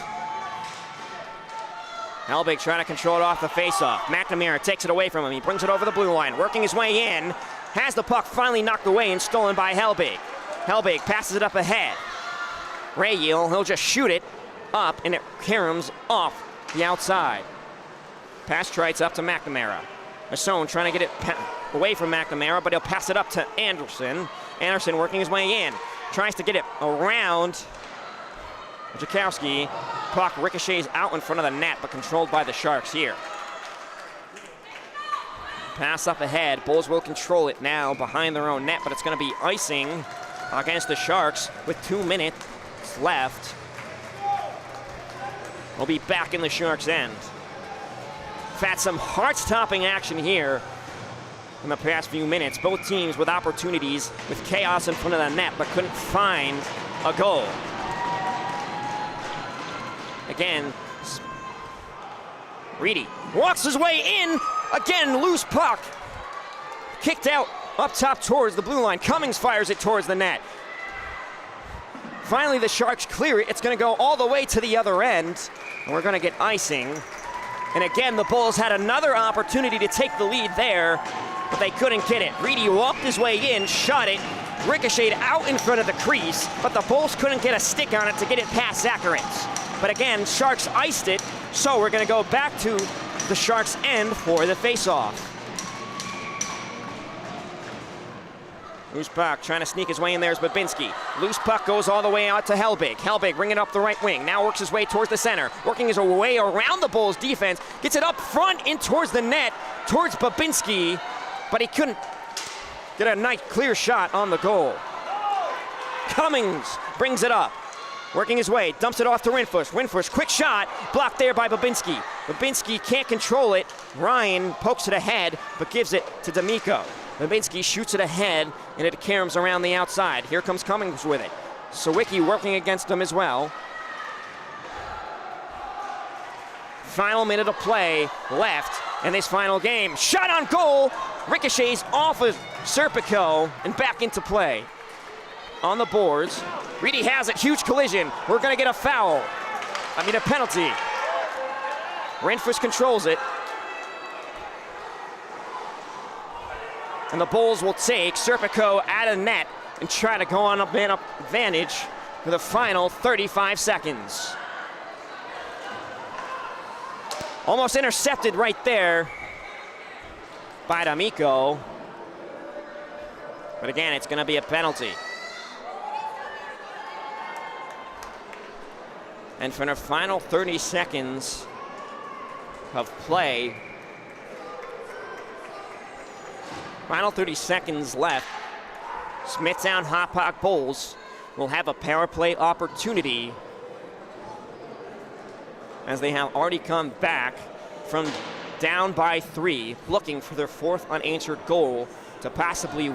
Hauppauge trying to control it off the faceoff. McNamara takes it away from him. He brings it over the blue line, working his way in. Has the puck finally knocked away and stolen by Hauppauge. Hauppauge passes it up ahead. Rayel, he'll just shoot it up, and it caroms off the outside. Pass Trites up to McNamara. Masson trying to get it away from McNamara, but he'll pass it up to Anderson. Anderson working his way in. Tries to get it around Jakowski. Puck ricochets out in front of the net, but controlled by the Sharks here. Pass up ahead. Bulls will control it now behind their own net, but it's going to be icing against the Sharks with 2 minutes left. We'll be back in the Sharks' end. We've had some heart-stopping action here in the past few minutes. Both teams with opportunities, with chaos in front of the net, but couldn't find a goal. Again, Reedy walks his way in. Again, loose puck. Kicked out up top towards the blue line. Cummings fires it towards the net. Finally, the Sharks clear it. It's going to go all the way to the other end, and we're going to get icing. And again, the Bulls had another opportunity to take the lead there, but they couldn't get it. Reedy walked his way in, shot it, ricocheted out in front of the crease, but the Bulls couldn't get a stick on it to get it past Zacharits. But again, Sharks iced it, so we're going to go back to the Sharks' end for the faceoff. Loose puck, trying to sneak his way in there is Babinski. Loose puck goes all the way out to Hauppauge. Hauppauge bringing it up the right wing. Now works his way towards the center. Working his way around the Bulls' defense. Gets it up front in towards the net, towards Babinski. But he couldn't get a nice clear shot on the goal. Cummings brings it up. Working his way, dumps it off to Rinfush. Rinfush, quick shot, blocked there by Babinski. Babinski can't control it. Ryan pokes it ahead, but gives it to D'Amico. Babinski shoots it ahead, and it caroms around the outside. Here comes Cummings with it. Sawicki working against him as well. Final minute of play left in this final game. Shot on goal, ricochets off of Serpico and back into play. On the boards, Reedy has it, huge collision. We're gonna get a foul. A penalty. Rinfush controls it. And the Bulls will take Serpico out of net and try to go on a man-up advantage for the final 35 seconds. Almost intercepted right there by D'Amico. But again, it's gonna be a penalty. And for the final 30 seconds of play, final 30 seconds left, Smithtown Hauppauge Bulls will have a power play opportunity as they have already come back from down by 3, looking for their 4th unanswered goal to possibly,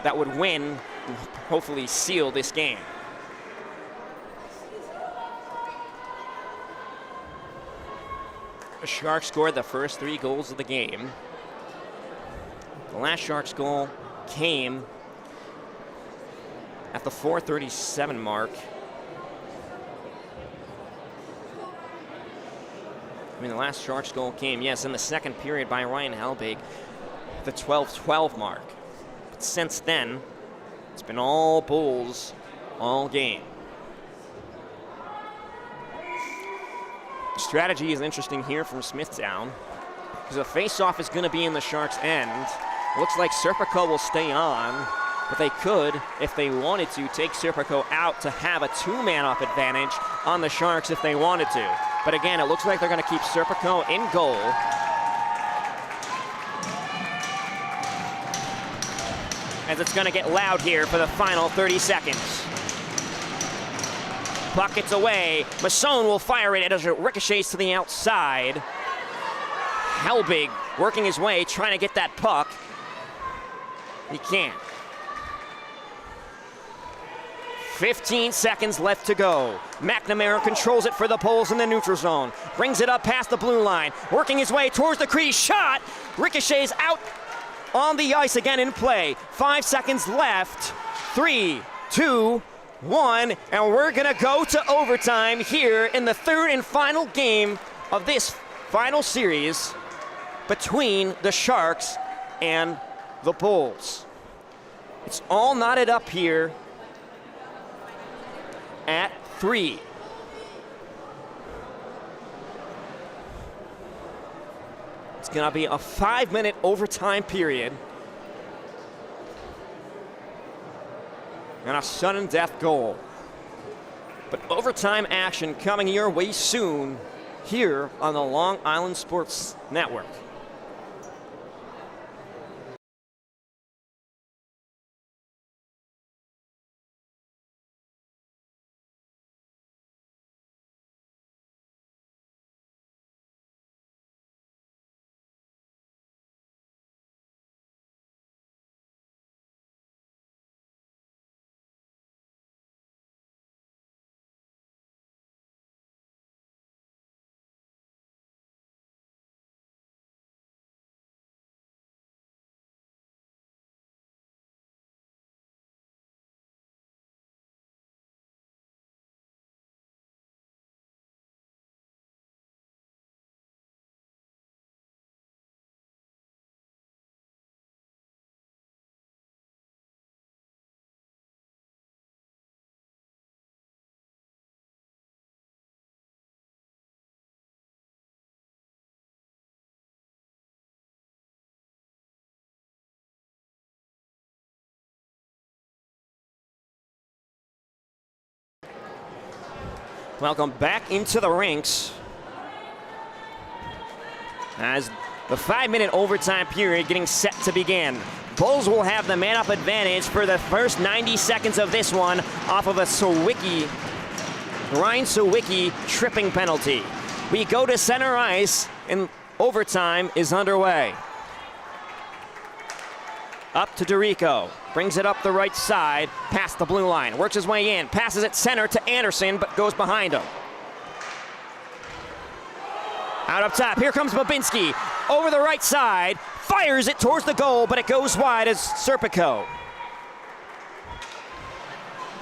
that would win and hopefully seal this game. The Sharks scored the first 3 goals of the game. The last Sharks goal came at the 4:37 mark. The last Sharks goal came, yes, in the second period by Ryan Hauppauge, the 12-12 mark. But since then, it's been all Bulls all game. The strategy is interesting here from Smithtown, because the face-off is going to be in the Sharks' end. Looks like Serpico will stay on, but they could, if they wanted to, take Serpico out to have a 2-man-up advantage on the Sharks if they wanted to. But again, it looks like they're going to keep Serpico in goal. As it's going to get loud here for the final 30 seconds. puck gets away. Masson will fire it as it ricochets to the outside. Hauppauge working his way, trying to get that puck. He can't. 15 seconds left to go. McNamara controls it for the Poles in the neutral zone. Brings it up past the blue line. Working his way towards the crease. Shot! Ricochets out on the ice again in play. 5 seconds left. 3, 2, 1. And we're going to go to overtime here in the third and final game of this final series between the Sharks and the Poles. It's all knotted up here at 3. It's going to be a 5-minute overtime period. And a sudden death goal. But overtime action coming your way soon here on the Long Island Sports Network. Welcome back into the rinks as the 5-minute overtime period getting set to begin. Bulls will have the man-up advantage for the first 90 seconds of this one off of a Ryan Sawicki tripping penalty. We go to center ice and overtime is underway. Up to DeRico, brings it up the right side, past the blue line, works his way in, passes it center to Anderson, but goes behind him. Out up top, here comes Babinski, over the right side, fires it towards the goal, but it goes wide as Serpico.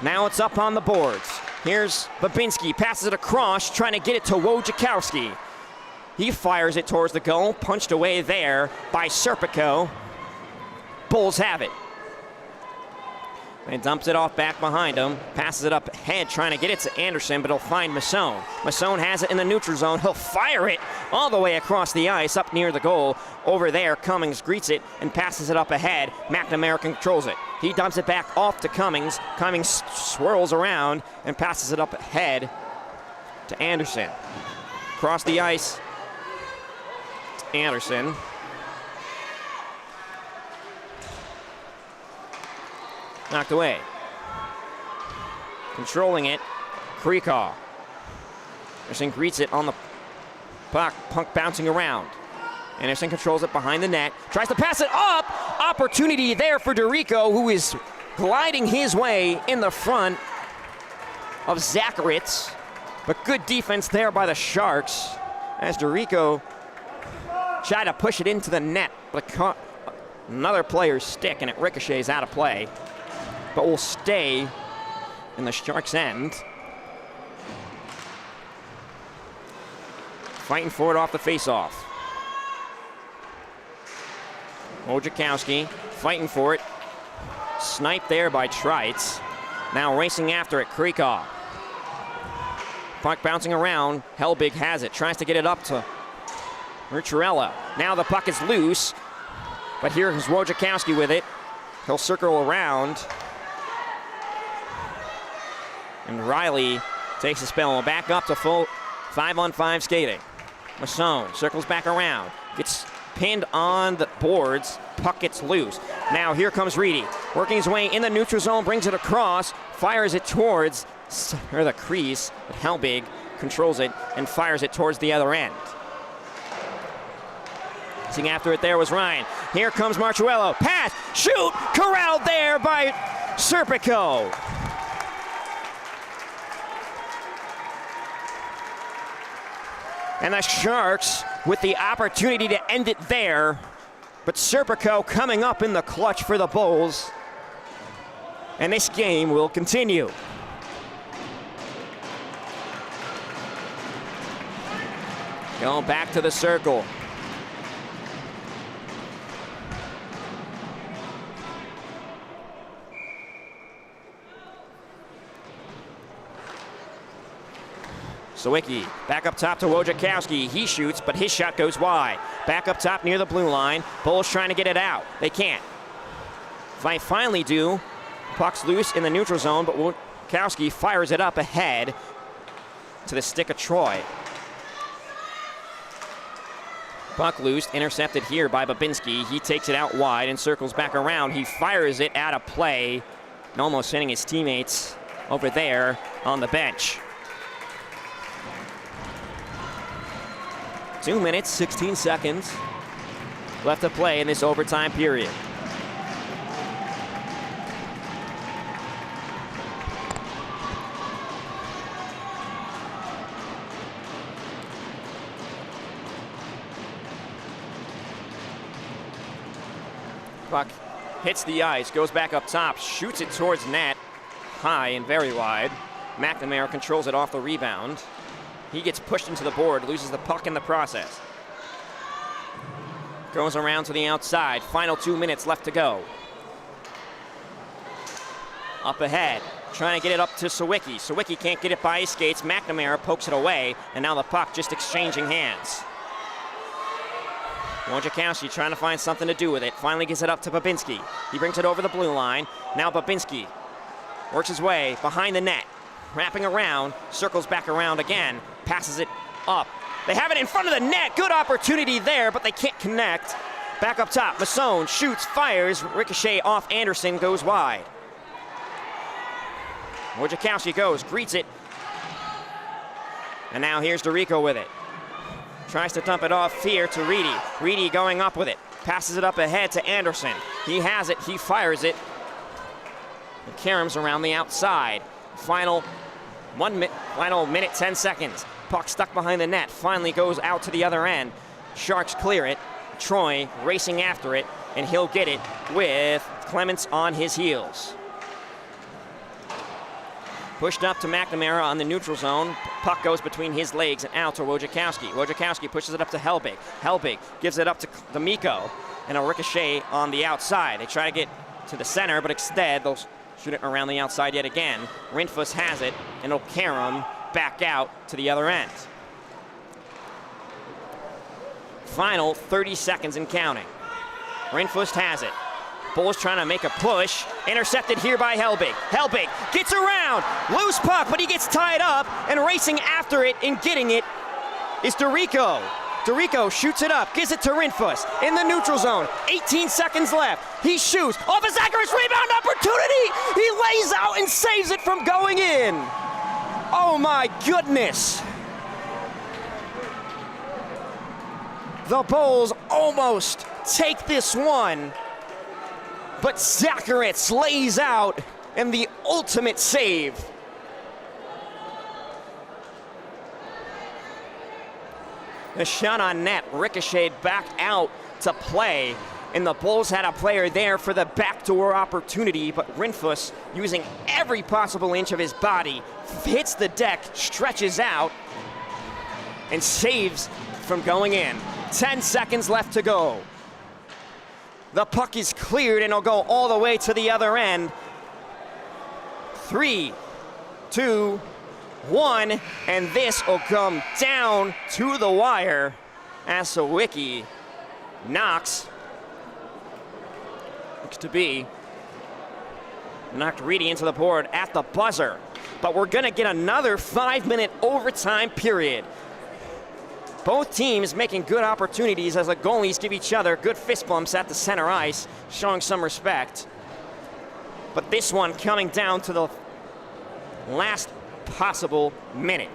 Now it's up on the boards. Here's Babinski, passes it across, trying to get it to Wojciechowski. He fires it towards the goal, punched away there by Serpico. Bulls have it. And dumps it off back behind him. Passes it up ahead, trying to get it to Anderson, but he'll find Masson. Masson has it in the neutral zone. He'll fire it all the way across the ice, up near the goal. Over there, Cummings greets it and passes it up ahead. McNamara controls it. He dumps it back off to Cummings. Cummings swirls around and passes it up ahead to Anderson. Across the ice, Anderson. Knocked away. Controlling it, Krikov. Anderson greets it on the puck, bouncing around. Anderson controls it behind the net, tries to pass it up. Opportunity there for DeRico, who is gliding his way in the front of Zacharitz. But good defense there by the Sharks as DeRico tried to push it into the net, but caught another player's stick and it ricochets out of play. But will stay in the Sharks' end. Fighting for it off the faceoff. Wojciechowski fighting for it. Sniped there by Trites. Now racing after it, Krikov. Puck bouncing around. Hauppauge has it. Tries to get it up to Ricciarella. Now the puck is loose. But here is Wojciechowski with it. He'll circle around. And Riley takes a spell. Back up to full 5-on-5 skating. Masson circles back around. Gets pinned on the boards. Puck gets loose. Now here comes Reedy. Working his way in the neutral zone. Brings it across. Fires it towards or the crease, but Hauppauge controls it and fires it towards the other end. Sitting after it there was Ryan. Here comes Marchuello. Pass, shoot, corralled there by Serpico. And the Sharks with the opportunity to end it there, but Serpico coming up in the clutch for the Bulls. And this game will continue. Going back to the circle. Sawicki back up top to Wojciechowski. He shoots, but his shot goes wide. Back up top near the blue line. Bulls trying to get it out. They can't. They finally do. Puck's loose in the neutral zone, but Wojciechowski fires it up ahead to the stick of Troy. Puck loose, intercepted here by Babinski. He takes it out wide and circles back around. He fires it out of play and almost sending his teammates over there on the bench. 2 minutes, 16 seconds left to play in this overtime period. Puck hits the ice, goes back up top, shoots it towards net, high and very wide. McNamara controls it off the rebound. He gets pushed into the board, loses the puck in the process. Goes around to the outside. Final 2 minutes left to go. Up ahead, trying to get it up to Sawicki. Sawicki can't get it by his skates. McNamara pokes it away, and now the puck just exchanging hands. Wojciechowski trying to find something to do with it. Finally gets it up to Babinski. He brings it over the blue line. Now Babinski works his way behind the net. Wrapping around, circles back around again, passes it up. They have it in front of the net. Good opportunity there, but they can't connect. Back up top, Masson shoots, fires, ricochet off Anderson, goes wide. Wojciechowski goes, greets it. And now here's DeRico with it. Tries to dump it off here to Reedy. Reedy going up with it. Passes it up ahead to Anderson. He has it, he fires it. And Karam's around the outside. Final minute, 10 seconds. Puck stuck behind the net. Finally goes out to the other end. Sharks clear it. Troy racing after it, and he'll get it with Clements on his heels. Pushed up to McNamara on the neutral zone. Puck goes between his legs and out to Wojciechowski. Wojciechowski pushes it up to Hauppauge. Hauppauge gives it up to D'Amico, and a ricochet on the outside. They try to get to the center, but instead they'll shoot it around the outside yet again. Rinfus has it, and it'll carry him back out to the other end. Final 30 seconds and counting. Rinfus has it. Bulls trying to make a push. Intercepted here by Hauppauge. Hauppauge gets around. Loose puck, but he gets tied up, and racing after it and getting it is DeRico. DeRico shoots it up, gives it to Rinfus in the neutral zone. 18 seconds left. He shoots off a Zacharias rebound opportunity. He lays out and saves it from going in. Oh my goodness. The Bulls almost take this one, but Zacharias lays out and the ultimate save. The shot on net ricocheted back out to play, and the Bulls had a player there for the backdoor opportunity, but Rinfus, using every possible inch of his body, hits the deck, stretches out, and saves from going in. 10 seconds left to go. The puck is cleared, and it'll go all the way to the other end. 3, 2, 1, and this will come down to the wire as Sawicki knocks Reedy into the board at the buzzer. But we're gonna get another 5-minute overtime period. Both teams making good opportunities as the goalies give each other good fist bumps at the center ice, showing some respect. But this one coming down to the last possible minute.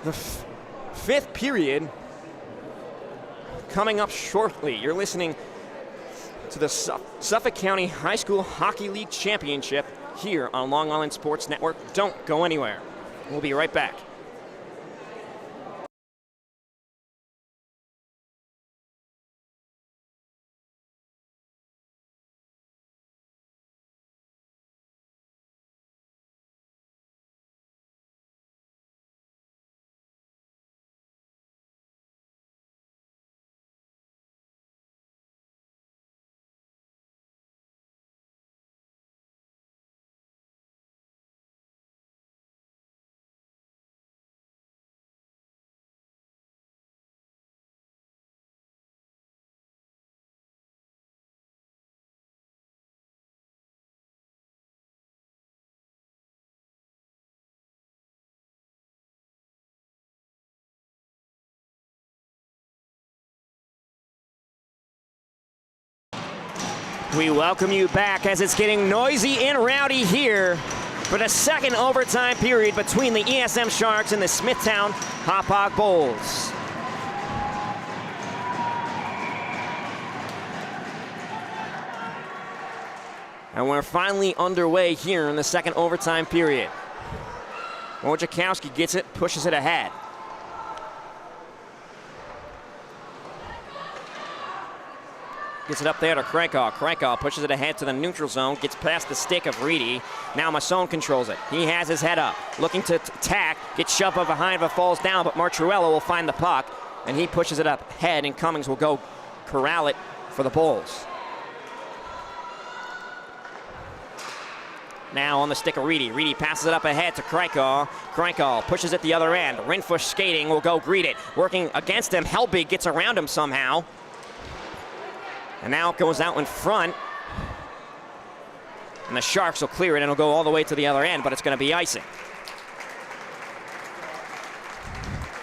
The fifth period coming up shortly. You're listening to the Suffolk County High School Hockey League Championship here on Long Island Sports Network. Don't go anywhere. We'll be right back. We welcome you back as it's getting noisy and rowdy here for the second overtime period between the ESM Sharks and the Smithtown Hauppauge Bulls. And we're finally underway here in the second overtime period. Wojciechowski gets it, pushes it ahead. Gets it up there to Krakow. Krakow pushes it ahead to the neutral zone, gets past the stick of Reedy. Now Masson controls it. He has his head up, looking to attack, gets shoved up behind but falls down, but Marchuello will find the puck, and he pushes it up ahead, and Cummings will go corral it for the Bulls. Now on the stick of Reedy. Reedy passes it up ahead to Krakow. Krakow pushes it the other end. Rinfush skating will go greet it. Working against him, Helbig gets around him somehow. And now it goes out in front. And the Sharks will clear it, and it'll go all the way to the other end, but it's going to be icing.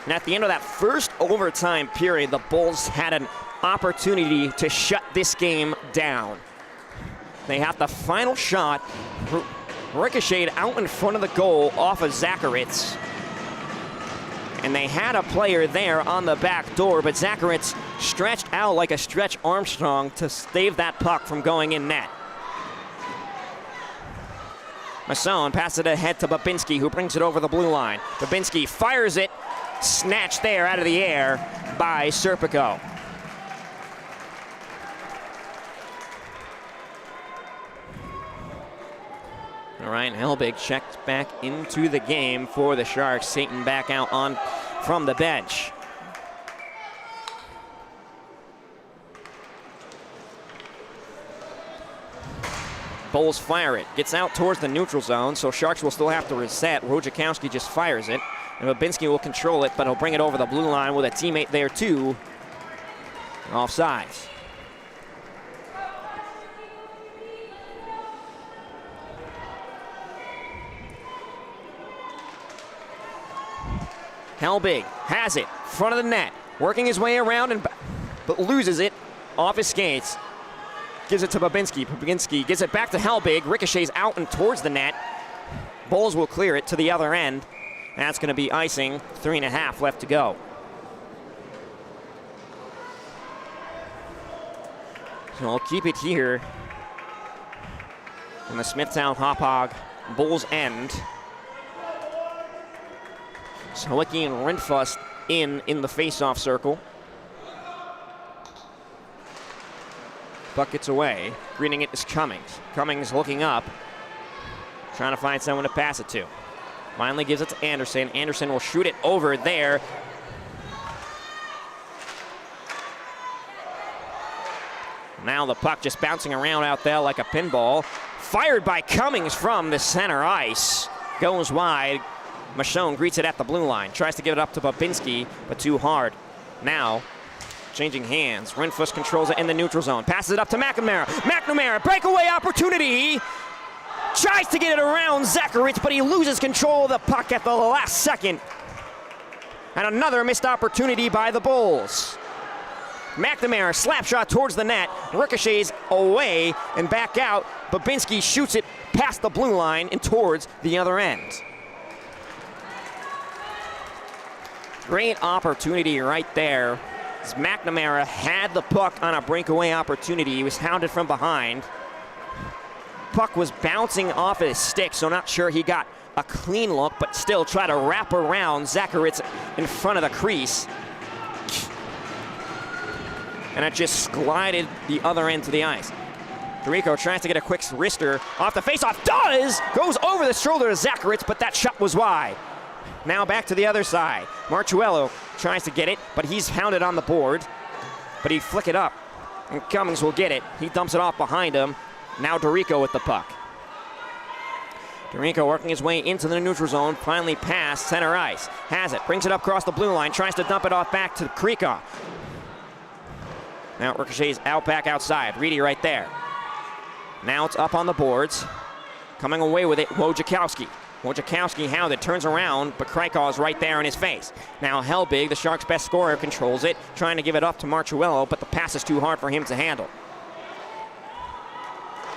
And at the end of that first overtime period, the Bulls had an opportunity to shut this game down. They had the final shot ricocheted out in front of the goal off of Zacharitz. And they had a player there on the back door, but Zacharitz stretched out like a Stretch Armstrong to stave that puck from going in net. Masson passes it ahead to Babinski, who brings it over the blue line. Babinski fires it, snatched there out of the air by Serpico. All right, Helbig checks back into the game for the Sharks. Satan back out on from the bench. Bulls fire it. Gets out towards the neutral zone, so Sharks will still have to reset. Wojciechowski just fires it, and Babinski will control it, but he'll bring it over the blue line with a teammate there too. Offsides. Helbig has it, front of the net, working his way around, but loses it off his skates. Gives it to Babinski. Babinski gives it back to Helbig. Ricochets out and towards the net. Bulls will clear it to the other end. That's going to be icing. 3.5 left to go. So I'll keep it here on the Smithtown Hauppauge Bulls end. Sawicki and Rinfuss in the face-off circle. Puck gets away. Greeting it is Cummings. Cummings looking up, trying to find someone to pass it to. Finally gives it to Anderson. Anderson will shoot it over there. Now the puck just bouncing around out there like a pinball. Fired by Cummings from the center ice. Goes wide. Michonne greets it at the blue line. Tries to give it up to Babinski, but too hard. Now, changing hands. Rinfuss controls it in the neutral zone. Passes it up to McNamara. McNamara, breakaway opportunity. Tries to get it around Zacharitz, but he loses control of the puck at the last second. And another missed opportunity by the Bulls. McNamara, slap shot towards the net. Ricochets away and back out. Babinski shoots it past the blue line and towards the other end. Great opportunity right there. As McNamara had the puck on a breakaway opportunity. He was hounded from behind. Puck was bouncing off his stick, so not sure he got a clean look, but still try to wrap around Zacharitz in front of the crease. And it just glided the other end to the ice. Dorico tries to get a quick wrister off the faceoff. Does! Goes over the shoulder to Zacharitz, but that shot was wide. Now back to the other side. Marchuello tries to get it, but he's hounded on the board. But he flick it up, and Cummings will get it. He dumps it off behind him. Now Dorico with the puck. Dorico working his way into the neutral zone, finally past center ice. Has it, brings it up across the blue line, tries to dump it off back to Krikov. Now ricochets out back outside. Reedy right there. Now it's up on the boards. Coming away with it, Wojciechowski. Wojciechowski hounded, turns around, but Krikov is right there in his face. Now Hellbig, the Sharks' best scorer, controls it, trying to give it up to Marchuello, but the pass is too hard for him to handle.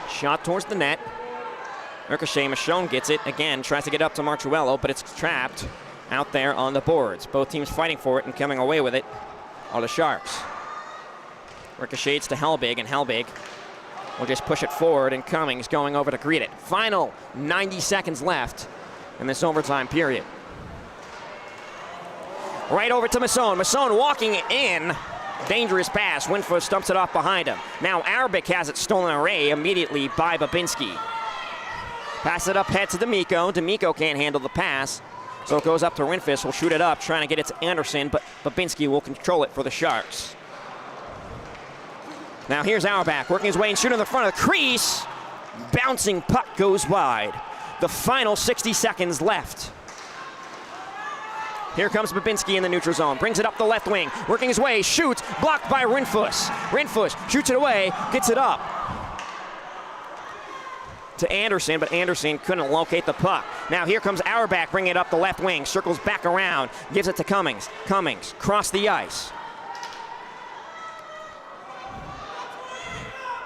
Shot towards the net. Ricochet, Michonne gets it again, tries to get up to Marchuello, but it's trapped out there on the boards. Both teams fighting for it and coming away with it are the Sharks. Ricochets to Hellbig, and Hellbig will just push it forward, and Cummings going over to greet it. Final 90 seconds left in this overtime period. Right over to Masson. Masson walking in. Dangerous pass. Winfus stumps it off behind him. Now Arabic has it stolen away immediately by Babinski. Pass it up head to D'Amico. D'Amico can't handle the pass, so it goes up to Winfus. Will shoot it up, trying to get it to Anderson, but Babinski will control it for the Sharks. Now here's Auerbach working his way and shooting in the front of the crease. Bouncing puck goes wide. The final 60 seconds left. Here comes Babinski in the neutral zone. Brings it up the left wing. Working his way, shoots, blocked by Rinfus. Rinfus shoots it away, gets it up to Anderson, but Anderson couldn't locate the puck. Now here comes Auerbach bringing it up the left wing. Circles back around, gives it to Cummings. Cummings, cross the ice.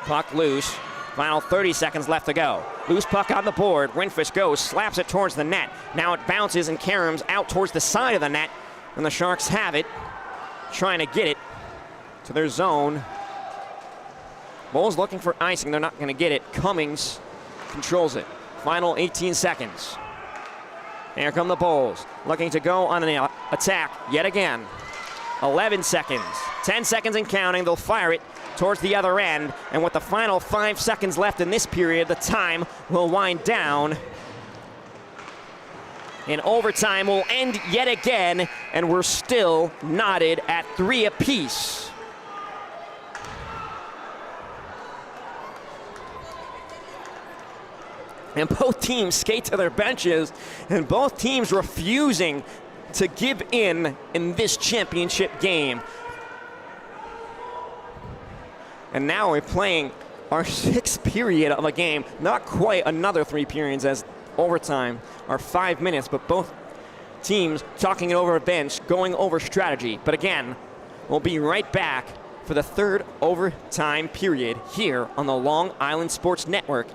Puck loose. Final 30 seconds left to go. Loose puck on the board. Rinfus goes, slaps it towards the net. Now it bounces and caroms out towards the side of the net. And the Sharks have it, trying to get it to their zone. Bulls looking for icing. They're not going to get it. Cummings controls it. Final 18 seconds. Here come the Bulls, looking to go on an attack yet again. 11 seconds. 10 seconds and counting. They'll fire it towards the other end, and with the final 5 seconds left in this period, the time will wind down. And overtime will end yet again, and we're still knotted at 3 apiece. And both teams skate to their benches, and both teams refusing to give in this championship game. And now we're playing our 6th period of a game. Not quite another 3 periods as overtime are 5 minutes, but both teams talking it over a bench, going over strategy. But again, we'll be right back for the 3rd overtime period here on the Long Island Sports Network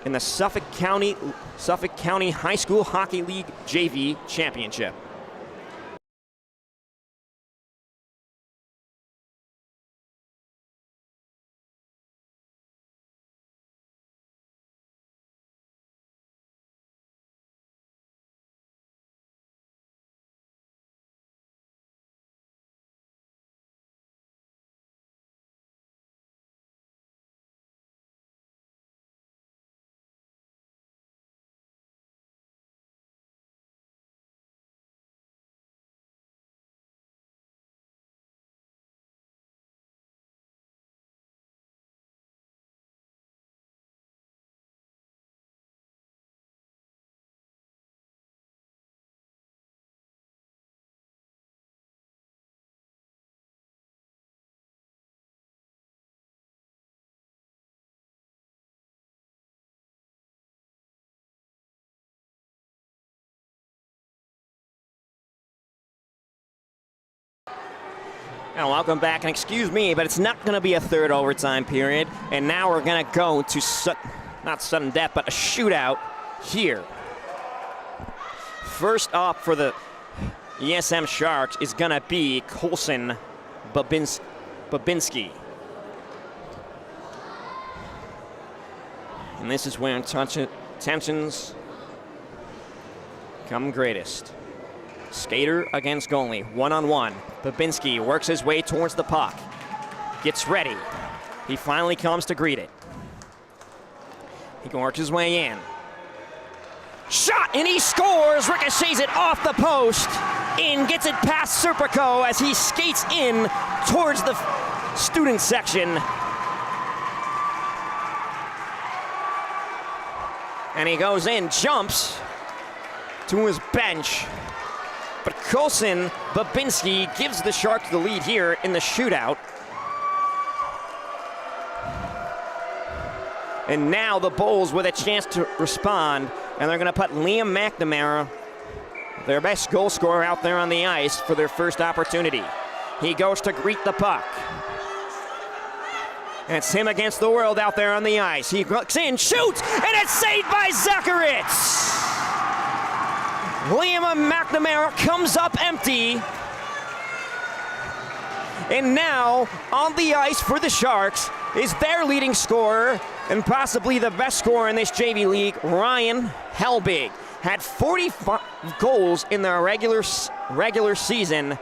in the Suffolk County High School Hockey League JV Championship. And welcome back, and excuse me, but it's not going to be a 3rd overtime period. And now we're going to go to, not sudden death, but a shootout here. First up for the ESM Sharks is going to be Colson Babinski. And this is where tensions come greatest. Skater against goalie, one-on-one. Babinski works his way towards the puck. Gets ready. He finally comes to greet it. He works his way in. Shot, and he scores! Ricochets it off the post. In, gets it past Serpico as he skates in towards the student section. And he goes in, jumps to his bench. But Colson Babinski gives the Sharks the lead here in the shootout. And now the Bulls with a chance to respond, and they're going to put Liam McNamara, their best goal scorer, out there on the ice for their first opportunity. He goes to greet the puck. And it's him against the world out there on the ice. He looks in, shoots, and it's saved by Zacharitz. Liam McNamara comes up empty. And now on the ice for the Sharks is their leading scorer and possibly the best scorer in this JV league, Ryan Hellbig. Had 45 goals in the regular season.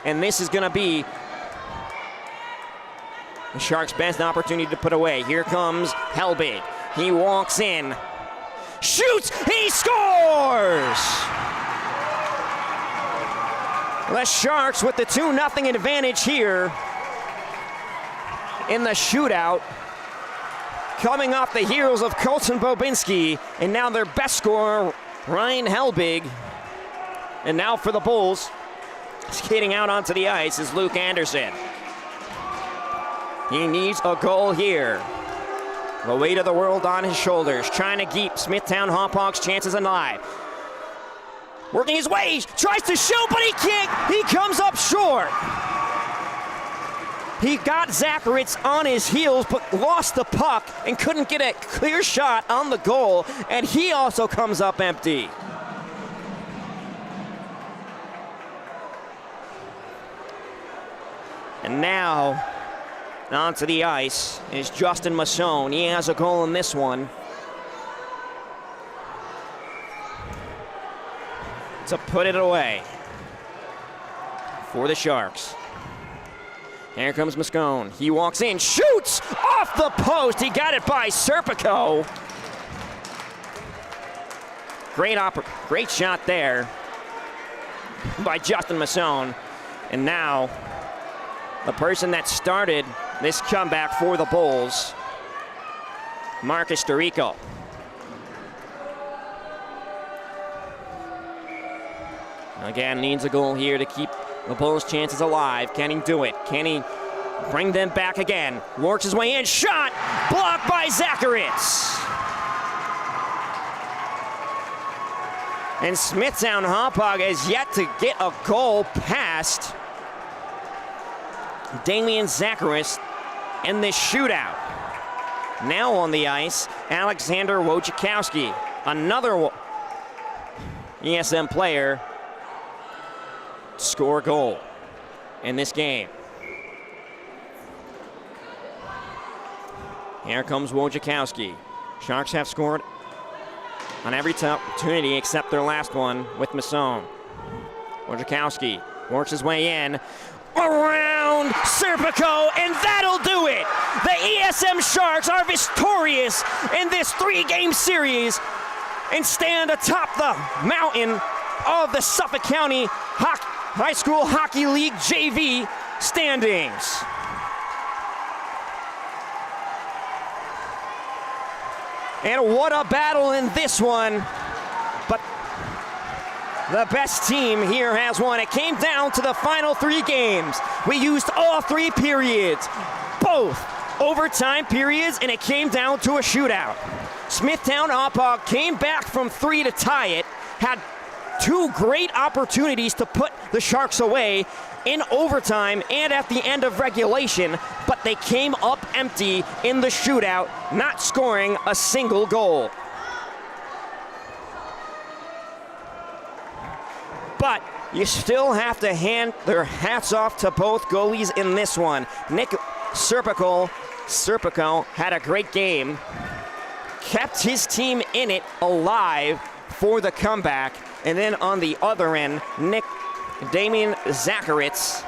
And this is going to be the Sharks' best opportunity to put away. Here comes Hellbig. He walks in, shoots, he scores! The Sharks with the 2-0 advantage here in the shootout, coming off the heels of Colson Babinski, and now their best scorer, Ryan Hellbig. And now for the Bulls, skating out onto the ice is Luke Anderson. He needs a goal here. The weight of the world on his shoulders, trying to keep Smithtown Hauppauge's chances alive. Working his way, tries to shoot, but he can't. He comes up short. He got Zacharitz on his heels, but lost the puck and couldn't get a clear shot on the goal, and he also comes up empty. And now, onto the ice is Justin Masson. He has a goal in this one. To put it away for the Sharks. Here comes Moscone. He walks in, shoots off the post. He got it by Serpico. Great shot there by Justin Masson. And now the person that started this comeback for the Bulls, Marcus Dorico. Again, needs a goal here to keep the Bulls' chances alive. Can he do it? Can he bring them back again? Works his way in, shot, blocked by Zacharitz. And Smithtown Hauppauge has yet to get a goal past Damian Zacharitz in this shootout. Now on the ice, Alexander Wojciechowski, another ESM player, score a goal in this game. Here comes Wojciechowski. Sharks have scored on every opportunity except their last one with Masson. Wojciechowski works his way in, around Serpico, and that'll do it. The ESM Sharks are victorious in this 3-game series and stand atop the mountain of the Suffolk County High School Hockey League JV standings. And what a battle in this one. But the best team here has won. It came down to the final 3 games. We used all 3 periods, both overtime periods, and it came down to a shootout. Smithtown Hauppauge came back from 3 to tie it, had 2 great opportunities to put the Sharks away in overtime and at the end of regulation, but they came up empty in the shootout, not scoring a single goal. but you still have to hand their hats off to both goalies in this one. Nick Serpico had a great game, kept his team in it alive for the comeback. And then on the other end, Damian Zacharitz,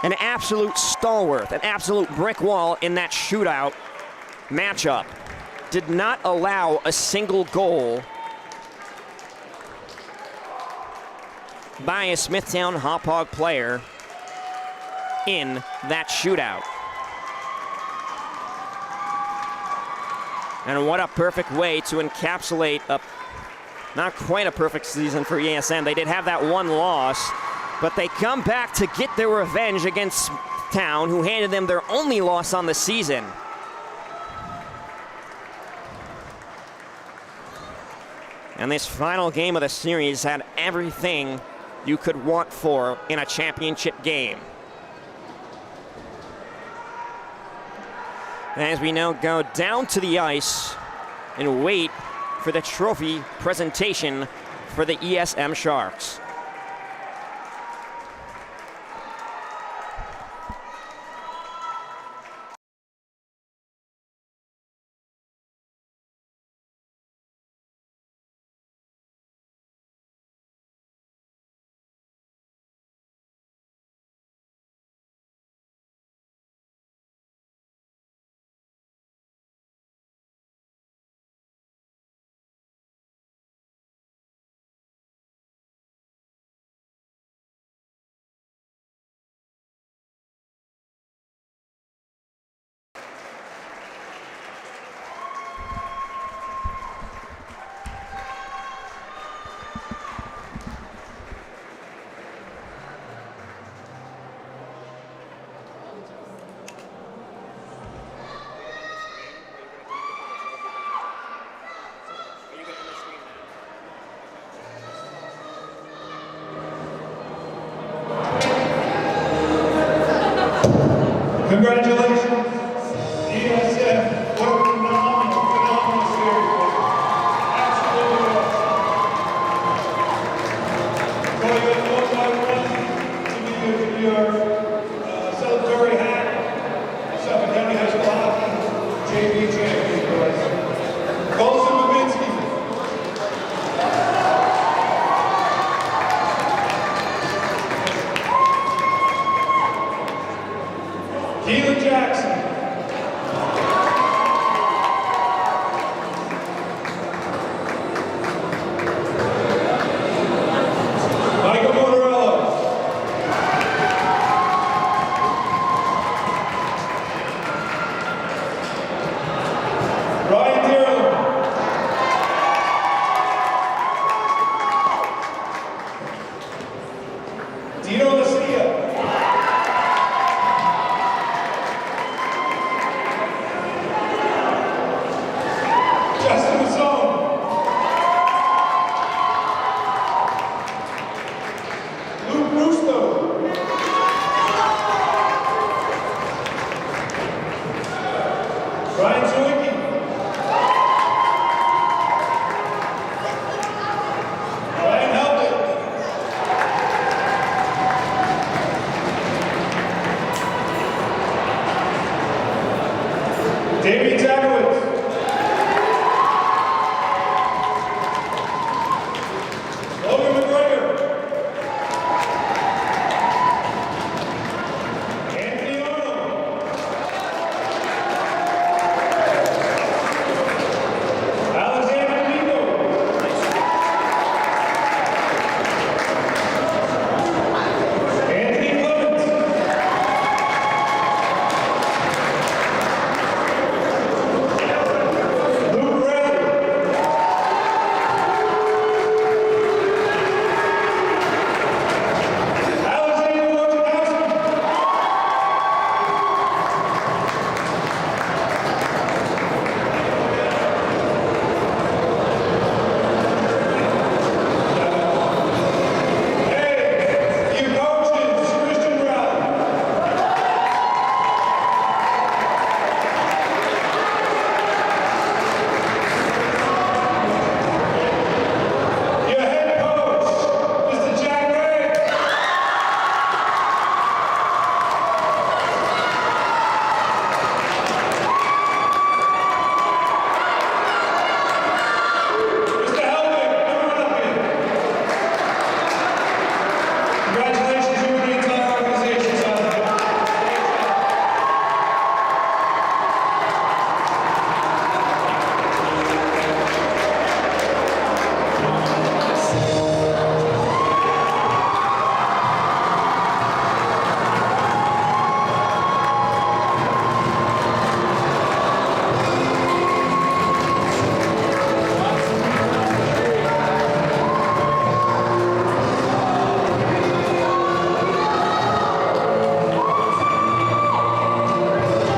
an absolute stalwart, an absolute brick wall in that shootout matchup. Did not allow a single goal by a Smithtown Hauppauge player in that shootout. And what a perfect way to encapsulate not quite a perfect season for ESN. They did have that one loss, but they come back to get their revenge against Smithtown, who handed them their only loss on the season. And this final game of the series had everything you could want for in a championship game. As we now go down to the ice and wait for the trophy presentation for the ESM Sharks. Congratulations, ESF. What a phenomenal series. Absolutely awesome. So you got one by one to be your celebratory hat. Suffolk County High School Hockey JV champion, boys. Colson Babinski. Keelan Jackson. Michael Motorello. Ryan Dearland. Dino